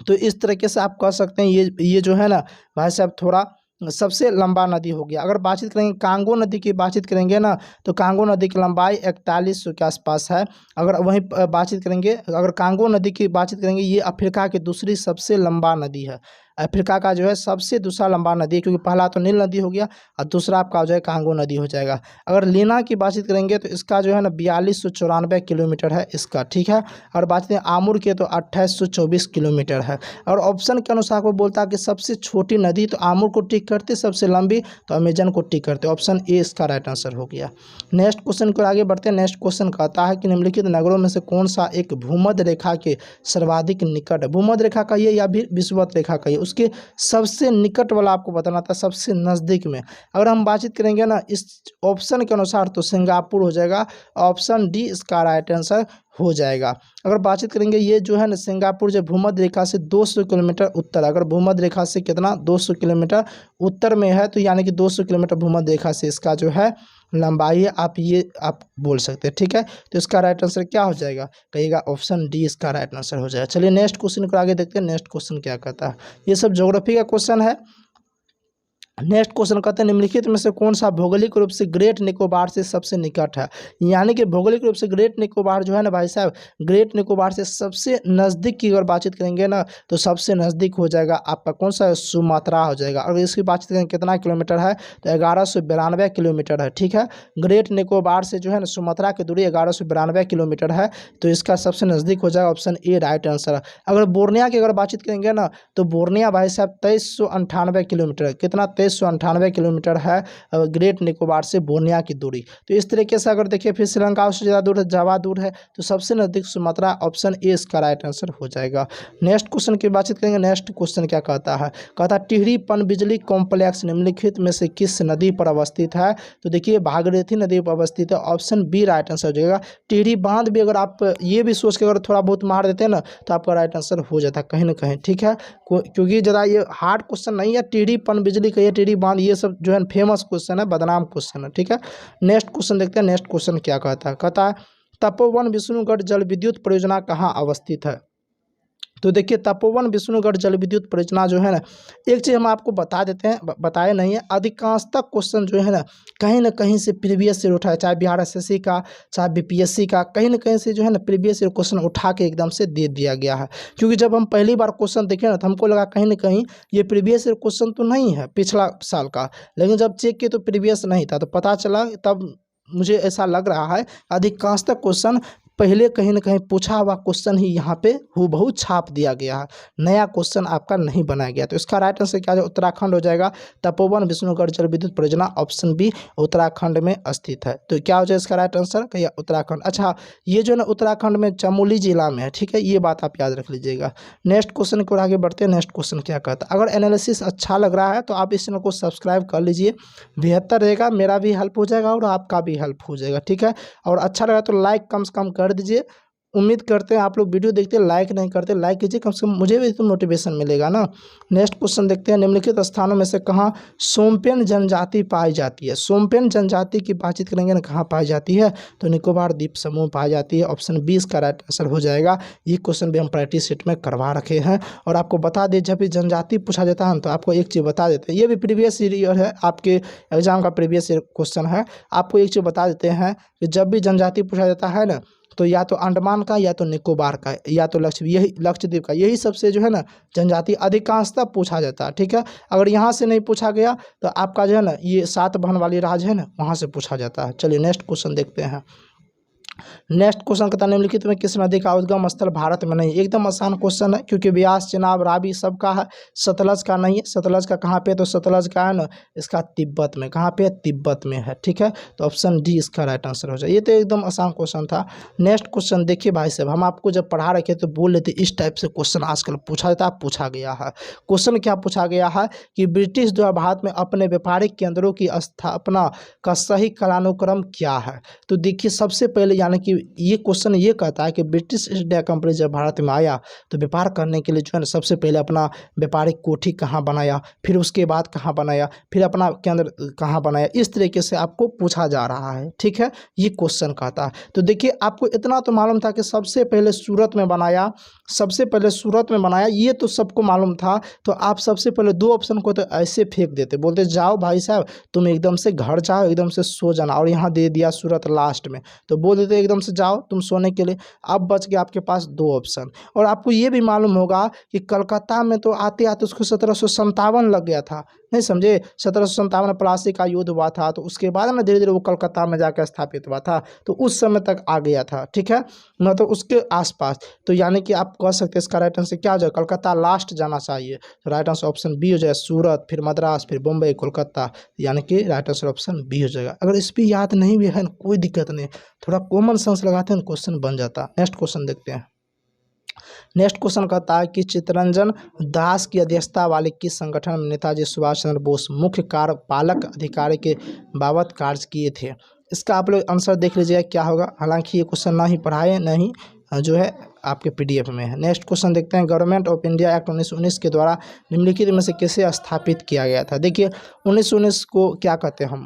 तो इस तरीके से आप कह सकते हैं ये जो है ना भाई साहब थोड़ा सबसे लंबा नदी हो गया। अगर बातचीत करेंगे कांगो नदी की बातचीत करेंगे ना, तो कांगो नदी की लंबाई 4100 के आसपास है। अगर वहीं बातचीत करेंगे, अगर कांगो नदी की बातचीत करेंगे, ये अफ्रीका की दूसरी सबसे लंबा नदी है। अफ्रीका का जो है सबसे दूसरा लंबा नदी है, क्योंकि पहला तो नील नदी हो गया और दूसरा आपका हो जाएगा कांगो नदी हो जाएगा। अगर लीना की बातचीत करेंगे तो इसका जो है ना 4294 किलोमीटर है इसका। ठीक है, और बात करें आमुर के तो 2824 किलोमीटर है। और ऑप्शन के अनुसार को बोलता है कि सबसे छोटी नदी, तो आमुर को टिक करते, सबसे लंबी तो अमेजन को टिक करते। ऑप्शन ए इसका राइट आंसर हो गया। नेक्स्ट क्वेश्चन को आगे बढ़ते हैं। नेक्स्ट क्वेश्चन कहता है कि निम्नलिखित नगरों में से कौन सा एक भूमध्य रेखा के सर्वाधिक निकट है? भूमध्य रेखा का ये या भी विषुवत रेखा का ये, उसके सबसे निकट वाला आपको बताना था, सबसे नज़दीक में। अगर हम बातचीत करेंगे ना इस ऑप्शन के अनुसार, तो सिंगापुर हो जाएगा। ऑप्शन डी इसका राइट आंसर हो जाएगा। अगर बातचीत करेंगे ये जो है ना सिंगापुर जो भूमध्य रेखा से 200 किलोमीटर उत्तर, अगर भूमध्य रेखा से कितना 200 किलोमीटर उत्तर में है, तो यानी कि 200 किलोमीटर भूमध्य रेखा से इसका जो है लंबाई है। आप बोल सकते हैं। ठीक है, तो इसका राइट आंसर क्या हो जाएगा? कहिएगा ऑप्शन डी इसका राइट आंसर हो जाएगा। चलिए नेक्स्ट क्वेश्चन को आगे देखते हैं। नेक्स्ट क्वेश्चन क्या कहता है? ये सब ज्योग्राफी का क्वेश्चन है। नेक्स्ट क्वेश्चन कहते हैं, निम्नलिखित में से कौन सा भौगोलिक रूप से ग्रेट निकोबार से सबसे निकट है? यानी कि भौगोलिक रूप से ग्रेट निकोबार जो है ना भाई साहब, ग्रेट निकोबार से सबसे नज़दीक की अगर बातचीत करेंगे ना, तो सबसे नज़दीक हो जाएगा आपका कौन सा? सुमात्रा हो जाएगा। अगर इसकी बातचीत करेंगे कितना किलोमीटर है, तो 1192 किलोमीटर है। ठीक है, ग्रेट निकोबार से जो है ना सुमात्रा की दूरी 1192 किलोमीटर है। तो इसका सबसे नज़दीक हो जाएगा ऑप्शन ए राइट आंसर है। अगर बोर्निया की अगर बातचीत करेंगे ना, तो बोर्निया भाई साहब 2398 किलोमीटर, कितना? 2398 किलोमीटर है ग्रेट निकोबार से बोर्निया की दूरी। तो इस तरीके से अगर देखिए, फिर श्रीलंका से ज़्यादा दूर है, जावा दूर है, तो सबसे नज़दीक सुमात्रा। ऑप्शन ए इसका राइट आंसर हो जाएगा। नेक्स्ट क्वेश्चन की बातचीत करेंगे। नेक्स्ट क्वेश्चन क्या कहता है? कहता है टिहरी पनबिजली कॉम्प्लेक्स निम्नलिखित में से किस नदी पर अवस्थित है? तो देखिए भागीरथी नदी पर अवस्थित है। ऑप्शन बी राइट आंसर हो जाएगा। टिहरी बांध भी अगर आप ये भी सोच के अगर थोड़ा बहुत मार देते हैं ना, तो आपका राइट आंसर हो जाता है कहीं ना कहीं। ठीक है, क्योंकि ज़रा ये हार्ड क्वेश्चन नहीं है। टिहरी पनबिजली का, टिहरी बांध, ये सब जो है फेमस क्वेश्चन है, बदनाम क्वेश्चन है। ठीक है, नेक्स्ट क्वेश्चन देखते हैं। नेक्स्ट क्वेश्चन क्या कहता है? कहता है तपोवन विष्णुगढ़ जल विद्युत परियोजना कहाँ अवस्थित है? तो देखिए तपोवन विष्णुगढ़ जल विद्युत परियोजना जो है ना, एक चीज़ हम आपको बता देते हैं, बताए नहीं है, अधिकांशतः क्वेश्चन जो है ना कहीं से प्रीवियस ईयर उठाया, चाहे बिहार एसएससी का, चाहे बीपीएससी का, कहीं ना कहीं से जो है ना प्रीवियस ईयर क्वेश्चन उठा के एकदम से दे दिया गया है। क्योंकि जब हम पहली बार क्वेश्चन देखे ना, तो हमको लगा कहीं ना कहीं ये प्रीवियस ईयर क्वेश्चन तो नहीं है पिछला साल का, लेकिन जब चेक किए तो प्रीवियस नहीं था, तो पता चला, तब मुझे ऐसा लग रहा है अधिकांशतः क्वेश्चन पहले कहीं ना कहीं पूछा हुआ क्वेश्चन ही यहाँ पे हूबहू छाप दिया गया है, नया क्वेश्चन आपका नहीं बनाया गया। तो इसका राइट आंसर क्या है, उत्तराखंड हो जाएगा। तपोवन विष्णुगढ़ जल विद्युत परियोजना ऑप्शन बी उत्तराखंड में स्थित है। तो क्या हो जाएगा इसका राइट आंसर, कहिए उत्तराखंड। अच्छा, ये जो है ना उत्तराखंड में चमोली जिला में है, ठीक है, ये बात आप याद रख लीजिएगा। नेक्स्ट क्वेश्चन को आगे बढ़ते हैं। नेक्स्ट क्वेश्चन क्या कहता है, अगर एनालिसिस अच्छा लग रहा है तो आप इस चैनल को सब्सक्राइब कर लीजिए, बेहतर रहेगा, मेरा भी हेल्प हो जाएगा और आपका भी हेल्प हो जाएगा, ठीक है। और अच्छा लगा तो लाइक कम से कम कर दीजिए। उम्मीद करते हैं आप लोग वीडियो देखते हैं, लाइक नहीं करते, लाइक कीजिए, कम से कम मुझे भी तो मोटिवेशन मिलेगा ना। नेक्स्ट क्वेश्चन देखते हैं, निम्नलिखित स्थानों में से कहाँ सोम्पेन जनजाति पाई जाती है। सोम्पेन जनजाति की बातचीत करेंगे ना, कहाँ पाई जाती है, तो निकोबार द्वीप समूह पाई जाती है। ऑप्शन 20 का राइट आंसर हो जाएगा। ये क्वेश्चन भी हम प्रैक्टिस सेट में करवा रखे हैं। और आपको बता दें, जब भी जनजाति पूछा जाता है तो आपको एक चीज़ बता देते हैं, ये भी प्रीवियस ईयर है, आपके एग्जाम का प्रीवियस ईयर क्वेश्चन है। आपको एक चीज़ बता देते हैं कि जब भी जनजाति पूछा जाता है ना, तो या तो अंडमान का, या तो निकोबार का, या तो लक्षद्वीप का, यही सबसे जो है ना जनजाति अधिकांशतः पूछा जाता है, ठीक है। अगर यहाँ से नहीं पूछा गया तो आपका जो है ना ये सातवाहन वाली राज्य है ना, वहाँ से पूछा जाता है। चलिए नेक्स्ट क्वेश्चन देखते हैं। नेक्स्ट क्वेश्चन कहता है, निम्नलिखित में किस नदी का उद्गम स्थल भारत में नहीं। एकदम आसान क्वेश्चन है, क्योंकि ब्यास, चिनाब, रावी सबका है, सतलज का नहीं है। सतलज का कहाँ पे, तो सतलज का है ना इसका तिब्बत में, कहाँ पे, तिब्बत में है, ठीक है। तो ऑप्शन डी इसका राइट आंसर हो जाए। ये तो एकदम आसान क्वेश्चन था। नेक्स्ट क्वेश्चन देखिए भाई साहब, हम आपको जब पढ़ा रखे तो बोल लेते इस टाइप से क्वेश्चन आजकल पूछा जाता है, पूछा गया है। क्वेश्चन क्या पूछा गया है कि ब्रिटिश द्वारा भारत में अपने व्यापारिक केंद्रों की स्थापना का सही कालानुक्रम क्या है। तो देखिए सबसे पहले यानी कि ये क्वेश्चन ये कहता है कि ब्रिटिश ईस्ट इंडिया कंपनी जब भारत में आया तो व्यापार करने के लिए जो है ना सबसे पहले अपना व्यापारिक कोठी कहाँ बनाया, फिर उसके बाद कहाँ बनाया, फिर अपना केंद्र कहाँ बनाया, इस तरीके से आपको पूछा जा रहा है, ठीक है। ये क्वेश्चन कहता है। तो देखिए आपको इतना तो मालूम था कि सबसे पहले सूरत में बनाया, सबसे पहले सूरत में बनाया, ये तो सबको मालूम था। तो आप सबसे पहले दो ऑप्शन को तो ऐसे फेंक देते, बोलते जाओ भाई साहब तुम एकदम से घर जाओ, एकदम से सो जाना, और यहाँ दे दिया सूरत लास्ट में, तो बोल देते एकदम से जाओ तुम सोने के लिए। अब बच गया आपके पास दो ऑप्शन। और आपको ये भी मालूम होगा कि कलकत्ता में तो आते आते उसको 1757 लग गया था, नहीं समझे। 1757 प्लासी का युद्ध हुआ था, तो उसके बाद ना धीरे धीरे वो कलकत्ता में जाकर स्थापित हुआ था, तो उस समय तक आ गया था, ठीक है, मतलब उसके आसपास। तो यानी कि आप कह सकते हैं इसका राइट आंसर क्या हो जाए, कलकत्ता लास्ट जाना चाहिए। तो राइट आंसर ऑप्शन बी हो जाए, सूरत, फिर मद्रास, फिर बम्बई, कोलकाता, यानी कि राइट आंसर ऑप्शन बी हो जाएगा। अगर इस पर याद नहीं भी है कोई दिक्कत नहीं, थोड़ा कॉमन सेंस लगाते हैं क्वेश्चन बन जाता। नेक्स्ट क्वेश्चन देखते हैं। नेक्स्ट क्वेश्चन कहता है कि चित्तरंजन दास की अध्यक्षता वाले किस संगठन में नेताजी सुभाष चंद्र बोस मुख्य कार्यपालक अधिकारी के बाबत कार्य किए थे। इसका आप लोग आंसर देख लीजिएगा क्या होगा। हालांकि ये क्वेश्चन ना ही पढ़ाए नहीं जो है आपके पीडीएफ में है। नेक्स्ट क्वेश्चन देखते हैं, गवर्नमेंट ऑफ इंडिया एक्ट 1919 के द्वारा निम्नलिखित में से किसे स्थापित किया गया था। देखिए 1919 को क्या कहते हैं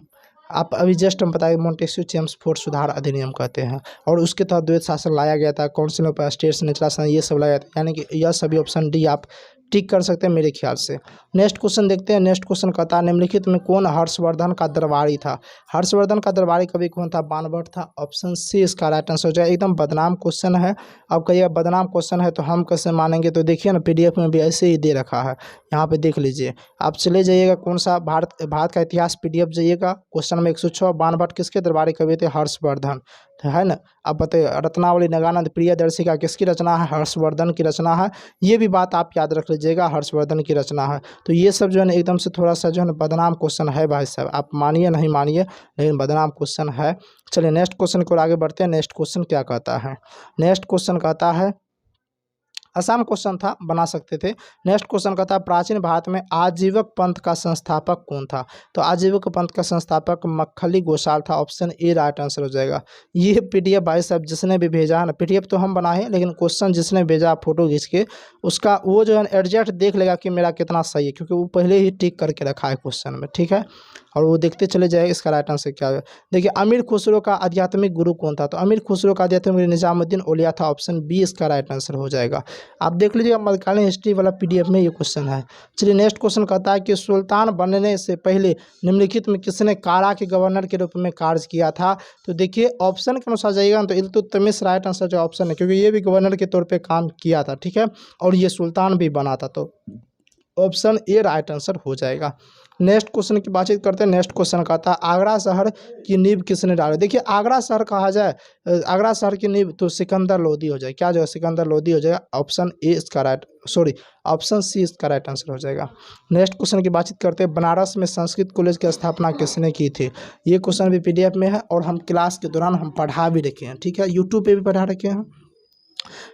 आप अभी जस्ट हम बताएं, मोंटेस्क्यू चेम्सफोर्ड सुधार अधिनियम कहते हैं, और उसके तहत द्वैत शासन लाया गया था, काउंसिल ऑफ स्टेट्स नेचुरल शासन ये सब लाया था, यानी कि यह सभी ऑप्शन डी आप टिक कर सकते हैं मेरे ख्याल से। नेक्स्ट क्वेश्चन देखते हैं। नेक्स्ट क्वेश्चन कहता है, निम्नलिखित में कौन हर्षवर्धन का दरबारी था। हर्षवर्धन का दरबारी कवि कौन था, बाणभट्ट था। ऑप्शन सी इसका राइट आंसर हो जाए। एकदम बदनाम क्वेश्चन है, अब कहिए बदनाम क्वेश्चन है तो हम कैसे मानेंगे। तो देखिए ना पीडीएफ में भी ऐसे ही दे रखा है, यहाँ पे देख लीजिए। आप चले जाइएगा कौन सा भारत का इतिहास पीडीएफ जाइएगा, क्वेश्चन नंबर 106, बाणभट्ट किसके दरबारी कवि थे, हर्षवर्धन, है ना। अब बताइए रत्नावली नगानंद प्रियदर्शिका किसकी रचना है, हर्षवर्धन की रचना है। ये भी बात आप याद रख लीजिएगा, हर्षवर्धन की रचना है। तो ये सब जो है ना एकदम से थोड़ा सा जो है ना बदनाम क्वेश्चन है भाई साहब, आप मानिए नहीं मानिए लेकिन बदनाम क्वेश्चन है। चलिए नेक्स्ट क्वेश्चन को आगे बढ़ते हैं। नेक्स्ट क्वेश्चन क्या कहता है, नेक्स्ट क्वेश्चन कहता है, आसान क्वेश्चन था, बना सकते थे। नेक्स्ट क्वेश्चन का था, प्राचीन भारत में आजीवक पंथ का संस्थापक कौन था। तो आजीवक पंथ का संस्थापक मक्खली गोसाल था। ऑप्शन ए राइट आंसर हो जाएगा। ये पीडीएफ भाई साहब जिसने भी भेजा है ना, पीडीएफ तो हम बनाए लेकिन क्वेश्चन जिसने भेजा फोटो खींच के, उसका वो जो है एग्जैक्ट देख लेगा कि मेरा कितना सही है, क्योंकि वो पहले ही टिक करके रखा है क्वेश्चन में, ठीक है, और वो देखते चले जाएगा इसका राइट आंसर क्या है। देखिए अमीर खुसरो का आध्यात्मिक गुरु कौन था। तो अमीर खुसरो का आध्यात्मिक गुरु निजामुद्दीन औलिया था। ऑप्शन बी इसका राइट आंसर हो जाएगा। आप देख लीजिएगा मध्यकालीन हिस्ट्री वाला पीडीएफ में ये क्वेश्चन है। चलिए नेक्स्ट क्वेश्चन कहता है कि सुल्तान बनने से पहले निम्नलिखित में किसने कारा के गवर्नर के रूप में कार्य किया था। तो देखिए ऑप्शन के अनुसार जाइएगा तो इल्तुतमिश राइट आंसर जो ऑप्शन है, क्योंकि ये भी गवर्नर के तौर पर काम किया था, ठीक है, और ये सुल्तान भी बना था। तो ऑप्शन ए राइट आंसर हो जाएगा। नेक्स्ट क्वेश्चन की बातचीत करते हैं। नेक्स्ट क्वेश्चन का था आगरा शहर की नींव किसने डाली। देखिए आगरा शहर कहा जाए, आगरा शहर की नींव तो सिकंदर लोदी हो जाए। क्या जो है सिकंदर लोदी हो जाएगा। ऑप्शन ए इसका राइट, सॉरी ऑप्शन सी इसका राइट आंसर हो जाएगा। नेक्स्ट क्वेश्चन की बातचीत करते हैं। बनारस में संस्कृत कॉलेज की स्थापना किसने की थी। ये क्वेश्चन भी पीडीएफ में है और हम क्लास के दौरान हम पढ़ा भी रखे हैं, ठीक है, यूट्यूब पे भी पढ़ा रखे हैं।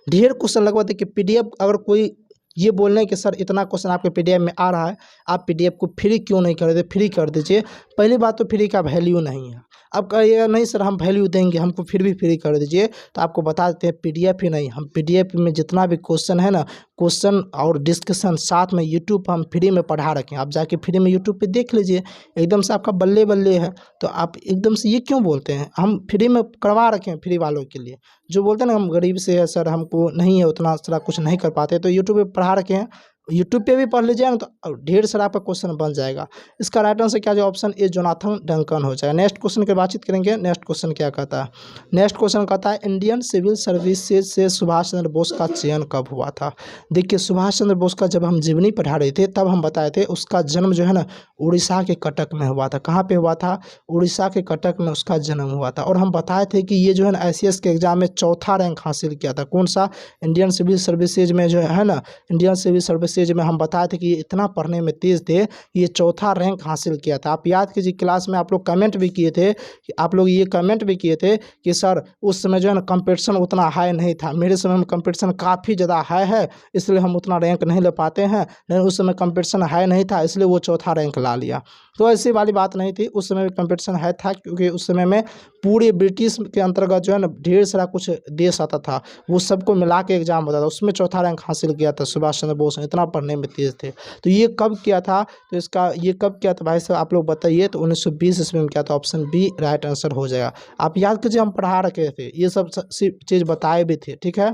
ढेर क्वेश्चन लगवाते कि पीडीएफ अगर कोई ये बोलने कि सर इतना क्वेश्चन आपके पीडीएफ में आ रहा है, आप पीडीएफ को फ्री क्यों नहीं कर देते, फ्री कर दीजिए। पहली बात तो फ्री का वैल्यू नहीं है। अब कहिएगा नहीं सर हम वैल्यू देंगे, हमको फिर भी फ्री कर दीजिए, तो आपको बता देते हैं पीडीएफ ही नहीं, हम पीडीएफ में जितना भी क्वेश्चन है ना, क्वेश्चन और डिस्कशन साथ में यूट्यूब पर हम फ्री में पढ़ा रखें। आप जाके फ्री में यूट्यूब पे देख लीजिए, एकदम से आपका बल्ले बल्ले है। तो आप एकदम से ये क्यों बोलते हैं, हम फ्री में करवा रखे हैं फ्री वालों के लिए। जो बोलते हैं ना हम गरीब से है सर, हमको नहीं है उतना सारा कुछ नहीं कर पाते, तो यूट्यूब पे पढ़ा रखे हैं, यूट्यूब पे भी पढ़ लीजिए ना, तो ढेर सारा आपका क्वेश्चन बन जाएगा। इसका राइट आंसर क्या जो ऑप्शन ए जोनाथन डंकन हो जाएगा। नेक्स्ट क्वेश्चन की बातचीत करेंगे। नेक्स्ट क्वेश्चन क्या कहता है। नेक्स्ट क्वेश्चन कहता है इंडियन सिविल सर्विसेज से सुभाष चंद्र बोस का चयन कब हुआ था। देखिए सुभाष चंद्र बोस का जब हम जीवनी पढ़ा रहे थे तब हम बताए थे उसका जन्म जो है ना उड़ीसा के कटक में हुआ था। कहाँ पे हुआ था, उड़ीसा के कटक में उसका जन्म हुआ था। और हम बताए थे कि ये जो है ना ICS के एग्जाम में चौथा रैंक हासिल किया था। कौन सा, इंडियन सिविल सर्विसेज में जो है ना, इंडियन सिविल सर्विसेज में हम बताए थे कि ये इतना पढ़ने में तेज थे, ये चौथा रैंक हासिल किया था। आप याद कीजिए क्लास में आप लोग कमेंट भी किए थे, कि आप लोग ये कमेंट भी किए थे कि सर उस समय जो है ना कंपटीशन उतना हाई नहीं था। मेरे समय में कंपटीशन काफ़ी ज़्यादा हाई है, इसलिए हम उतना रैंक नहीं ले पाते हैं। लेकिन उस समय कंपटीशन हाई नहीं था, इसलिए वो चौथा रैंक ला लिया। तो ऐसी वाली बात नहीं थी, उस समय में कंपटीशन हाई था, क्योंकि उस समय में पूरे ब्रिटिश के अंतर्गत जो है ना ढेर सारा कुछ देश आता था, वो सबको मिला के एग्जाम होता था, उसमें चौथा रैंक हासिल किया था सुभाष चंद्र बोस ने, इतना पढ़ने में तेज थे। तो ये कब किया था, तो इसका ये कब किया था भाई साहब आप लोग बताइए। तो 1920 ईस्वी में किया था। ऑप्शन बी राइट आंसर हो जाएगा। आप याद कीजिए हम पढ़ा रखे थे, ये सब चीज़ बताए भी थे, ठीक है।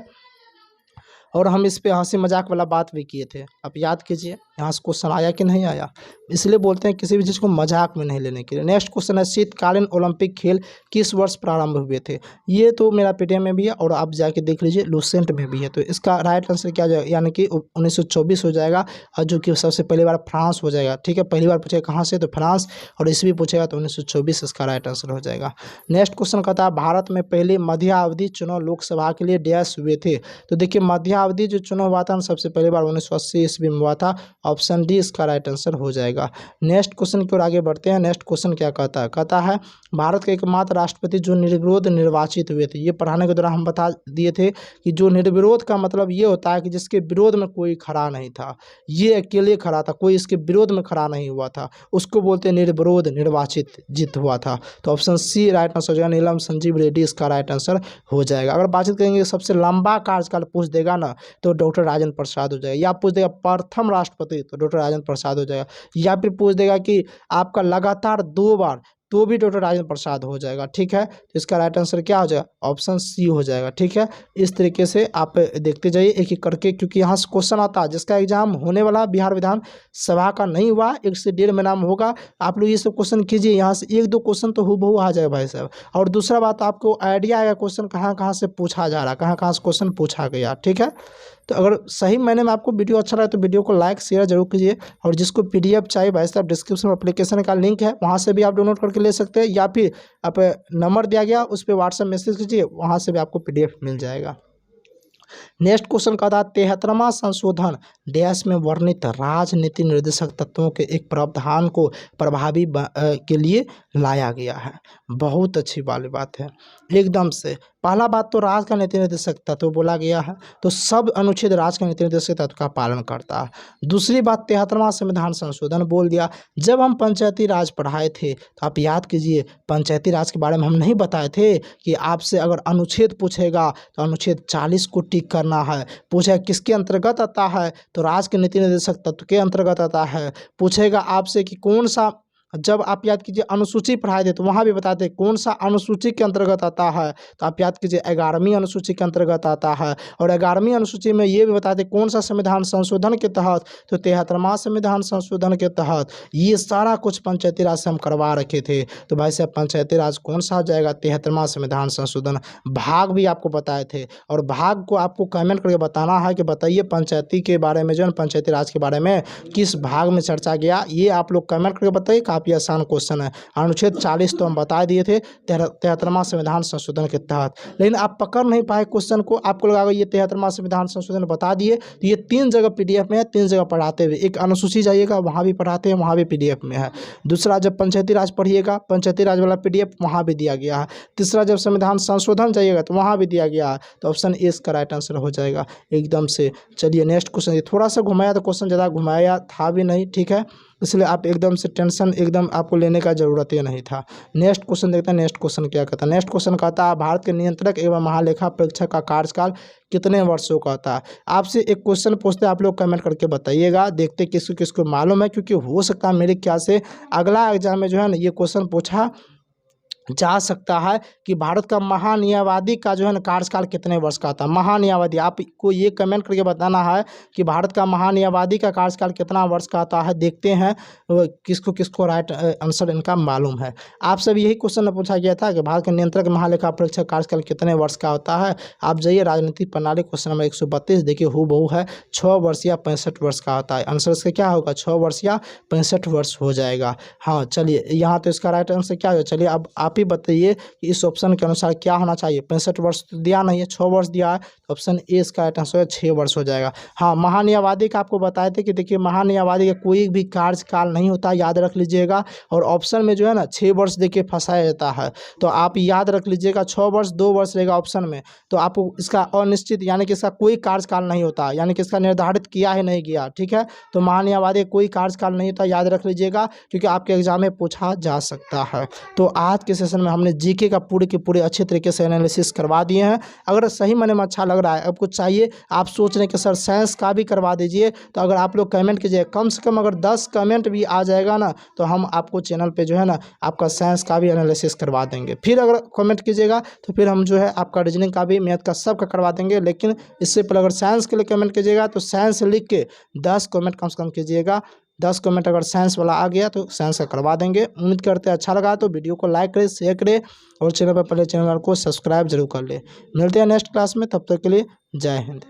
और हम इस पे हंसी मजाक वाला बात भी किए थे, आप याद कीजिए। यहाँ से क्वेश्चन आया कि नहीं आया, इसलिए बोलते हैं किसी भी चीज़ को मजाक में नहीं लेने के लिए। नेक्स्ट क्वेश्चन है शीतकालीन ओलंपिक खेल किस वर्ष प्रारंभ हुए थे। ये तो मेरा पीडीएफ में भी है और आप जाके देख लीजिए लूसेंट में भी है। तो इसका राइट आंसर क्या जाएगा, यानी कि 1924 हो जाएगा, और जो कि सबसे पहली बार फ्रांस हो जाएगा, ठीक है। पहली बार पूछेगा कहाँ से, तो फ्रांस, और ईस्वी पूछेगा तो 1924 इसका राइट आंसर हो जाएगा। नेक्स्ट क्वेश्चन कहता है भारत में पहले मध्यावधि चुनाव लोकसभा के लिए डैश हुए थे। तो देखिए मध्यावधि जो चुनाव हुआ था सबसे पहली बार 1980 ईस्वी में हुआ था। ऑप्शन डी इसका राइट आंसर हो जाएगा। नेक्स्ट क्वेश्चन की ओर आगे बढ़ते हैं। नेक्स्ट क्वेश्चन क्या कहता है, कहता है भारत के एकमात्र राष्ट्रपति जो निर्विरोध निर्वाचित हुए थे। ये पढ़ाने के दौरान हम बता दिए थे कि जो निर्विरोध का मतलब ये होता है कि जिसके विरोध में कोई खड़ा नहीं था, ये अकेले खड़ा था, कोई इसके विरोध में खड़ा नहीं हुआ था, उसको बोलते हैं निर्विरोध निर्वाचित जीत हुआ था। तो ऑप्शन सी राइट आंसर हो जाएगा, नीलम संजीव रेड्डी इसका राइट आंसर हो जाएगा। अगर बातचीत करेंगे सबसे लंबा कार्यकाल पूछ देगा ना तो डॉक्टर राजेंद्र प्रसाद हो जाएगा, या पूछ देगा प्रथम राष्ट्रपति तो डॉक्टर राजेंद्र प्रसाद हो जाएगा, या फिर पूछ देगा कि आपका लगातार 2 बार तो भी डॉक्टर राजेंद्र प्रसाद हो जाएगा, ठीक है। तो इसका राइट आंसर क्या हो जाएगा, ऑप्शन सी हो जाएगा, ठीक है। इस तरीके से आप देखते जाइए एक एक करके, क्योंकि यहाँ से क्वेश्चन आता है जिसका एग्जाम होने वाला बिहार विधान सभा का नहीं हुआ 1 से 1.5 महीना में होगा। आप लोग ये सब क्वेश्चन कीजिए, यहाँ से 1-2 क्वेश्चन तो हूबहू आ जाए भाई साहब। और दूसरा बात आपको आइडिया आएगा क्वेश्चन कहाँ कहाँ से पूछा जा रहा है, कहाँ कहाँ से क्वेश्चन पूछा गया, ठीक है। तो अगर सही मैंने में आपको वीडियो अच्छा लगा तो वीडियो को लाइक शेयर जरूर कीजिए। और जिसको पीडीएफ चाहिए भाई साहब डिस्क्रिप्शन में एप्लीकेशन का लिंक है, वहाँ से भी आप डाउनलोड करके ले सकते हैं, या फिर आप नंबर दिया गया उस पर व्हाट्सएप मैसेज कीजिए, वहाँ से भी आपको पीडीएफ मिल जाएगा। नेक्स्ट क्वेश्चन का था 73वां संशोधन डैश में वर्णित राजनीति निर्देशक तत्वों के एक प्रावधान को प्रभावी के लिए लाया गया है। बहुत अच्छी वाली बात है एकदम से। पहला बात तो राज का नीति निर्देशक तत्व बोला गया है, तो सब अनुच्छेद राज का नीति निर्देशक तत्व का पालन करता है। दूसरी बात 73वां संविधान संशोधन बोल दिया। जब हम पंचायती राज पढ़ाए थे तो आप याद कीजिए पंचायती राज के बारे में हम नहीं बताए थे कि आपसे अगर अनुच्छेद पूछेगा तो अनुच्छेद 40 को टिक करना है, पूछेगा किसके अंतर्गत आता है तो राज के नीति निर्देशक तत्व के अंतर्गत आता है, पूछेगा आपसे कि कौन सा जब आप याद कीजिए अनुसूची पढ़ाए थे तो वहाँ भी बताते कौन सा अनुसूची के अंतर्गत आता है, तो आप याद कीजिए 11वीं अनुसूची के अंतर्गत आता है। और 11वीं अनुसूची में ये भी बताते कौन सा संविधान संशोधन के तहत, तो 73वां संविधान संशोधन के तहत। ये सारा कुछ पंचायती राज से हम करवा रखे थे। तो भाई साहब पंचायती राज कौन सा आ जाएगा, 73वां संविधान संशोधन। भाग भी आपको बताए थे, और भाग को आपको कमेंट करके बताना है कि बताइए पंचायती के बारे में जो है पंचायती राज के बारे में किस भाग में चर्चा किया, ये आप लोग कमेंट करके बताइए। काफ़ी आसान क्वेश्चन है। अनुच्छेद 40 तो हम बता दिए थे 73वां संविधान संशोधन के तहत, लेकिन आप पकड़ नहीं पाए क्वेश्चन को। आपको लगा ये 73वां संविधान संशोधन बता दिए, तो ये 3 जगह PDF में है, 3 जगह पढ़ाते हुए। एक अनुसूची जाइएगा वहाँ भी पढ़ाते हैं, वहाँ भी PDF में है। दूसरा जब पंचायती राज पढ़िएगा, पंचायती राज वाला PDF वहाँ भी दिया गया है। तीसरा जब संविधान संशोधन जाइएगा तो वहाँ भी दिया गया है। तो ऑप्शन ए इसका राइट आंसर हो जाएगा एकदम से। चलिए नेक्स्ट क्वेश्चन, थोड़ा सा घुमाया तो क्वेश्चन ज़्यादा घुमाया था भी नहीं, ठीक है, इसलिए आप एकदम से टेंशन एकदम आपको लेने का ज़रूरत ही नहीं था। नेक्स्ट क्वेश्चन देखते हैं, नेक्स्ट क्वेश्चन क्या कहता है। नेक्स्ट क्वेश्चन कहता है भारत के नियंत्रक एवं महालेखा परीक्षक का कार्यकाल कितने वर्षों का होता है। आपसे एक क्वेश्चन पूछते हैं, आप लोग कमेंट करके बताइएगा, देखते किसको किसको मालूम है, क्योंकि हो सकता है मेरे ख्याल से अगला एग्जाम में जो है ना ये क्वेश्चन पूछा जा सकता है कि भारत का महान्यायवादी का जो है ना कार्यकाल कितने वर्ष का था। महान्यायवादी, आपको ये कमेंट करके बताना है कि भारत का महान्यायवादी का कार्यकाल कितना वर्ष का आता है। देखते हैं किसको किसको राइट आंसर इनका मालूम है। आप सब यही क्वेश्चन पूछा गया था कि भारत के नियंत्रक महालेखा परीक्षक कार्यकाल कितने वर्ष का होता है। आप जाइए राजनीतिक प्रणाली क्वेश्चन नंबर 132, देखिए हूबहू है 6 वर्ष या 65 वर्ष का होता है। आंसर इसका क्या होगा, 6 वर्ष या 65 वर्ष हो जाएगा। हाँ चलिए, यहाँ तो इसका राइट आंसर क्या होगा। चलिए अब आप ही बताइए कि इस ऑप्शन के अनुसार क्या होना चाहिए। 65 वर्ष तो दिया नहीं है, 6 वर्ष दिया है, तो ऑप्शन ए इसका राइट आंसर 6 वर्ष हो जाएगा। हाँ, महान्यायवादी का आपको बताए थे कि देखिए महान्यायवादी का कोई भी कार्यकाल नहीं होता, याद रख लीजिएगा। और ऑप्शन में जो है ना 6 वर्ष देखिए फंसाया जाता है, तो आप याद रख लीजिएगा 6 वर्ष 2 वर्ष रहेगा ऑप्शन में। तो आपको इसका अनिश्चित यानी कि इसका कोई कार्यकाल नहीं होता, यानी कि इसका निर्धारित किया ही नहीं गया, ठीक है। तो महान्यायवादी कोई कार्यकाल नहीं होता, याद रख लीजिएगा, क्योंकि आपके एग्जाम में पूछा जा सकता है। तो आज के सेशन में हमने जीके का पूरे के पूरे अच्छे तरीके से एनालिसिस करवा दिए हैं। अगर सही मन में अच्छा लग रहा है, अब कुछ चाहिए, आप सोच रहे हैं कि सर साइंस का भी करवा दीजिए, तो अगर आप लोग कमेंट कीजिए, कम से कम अगर 10 कमेंट भी आ जाएगा ना, तो हम आपको चैनल पे जो है ना आपका साइंस का भी एनालिसिस करवा देंगे। फिर अगर कमेंट कीजिएगा तो फिर हम जो है आपका रीजनिंग का भी, मैथ का, सब का करवा देंगे। लेकिन इससे पहले अगर साइंस के लिए कमेंट कीजिएगा तो साइंस लिख के 10 कमेंट कम से कम कीजिएगा। 10 कमेंट अगर साइंस वाला आ गया तो साइंस का करवा देंगे। उम्मीद करते हैं अच्छा लगा तो वीडियो को लाइक करें, शेयर करें, और चैनल पर पहले चैनल को सब्सक्राइब जरूर कर ले। मिलते हैं नेक्स्ट क्लास में, तब तक के लिए जय हिंद।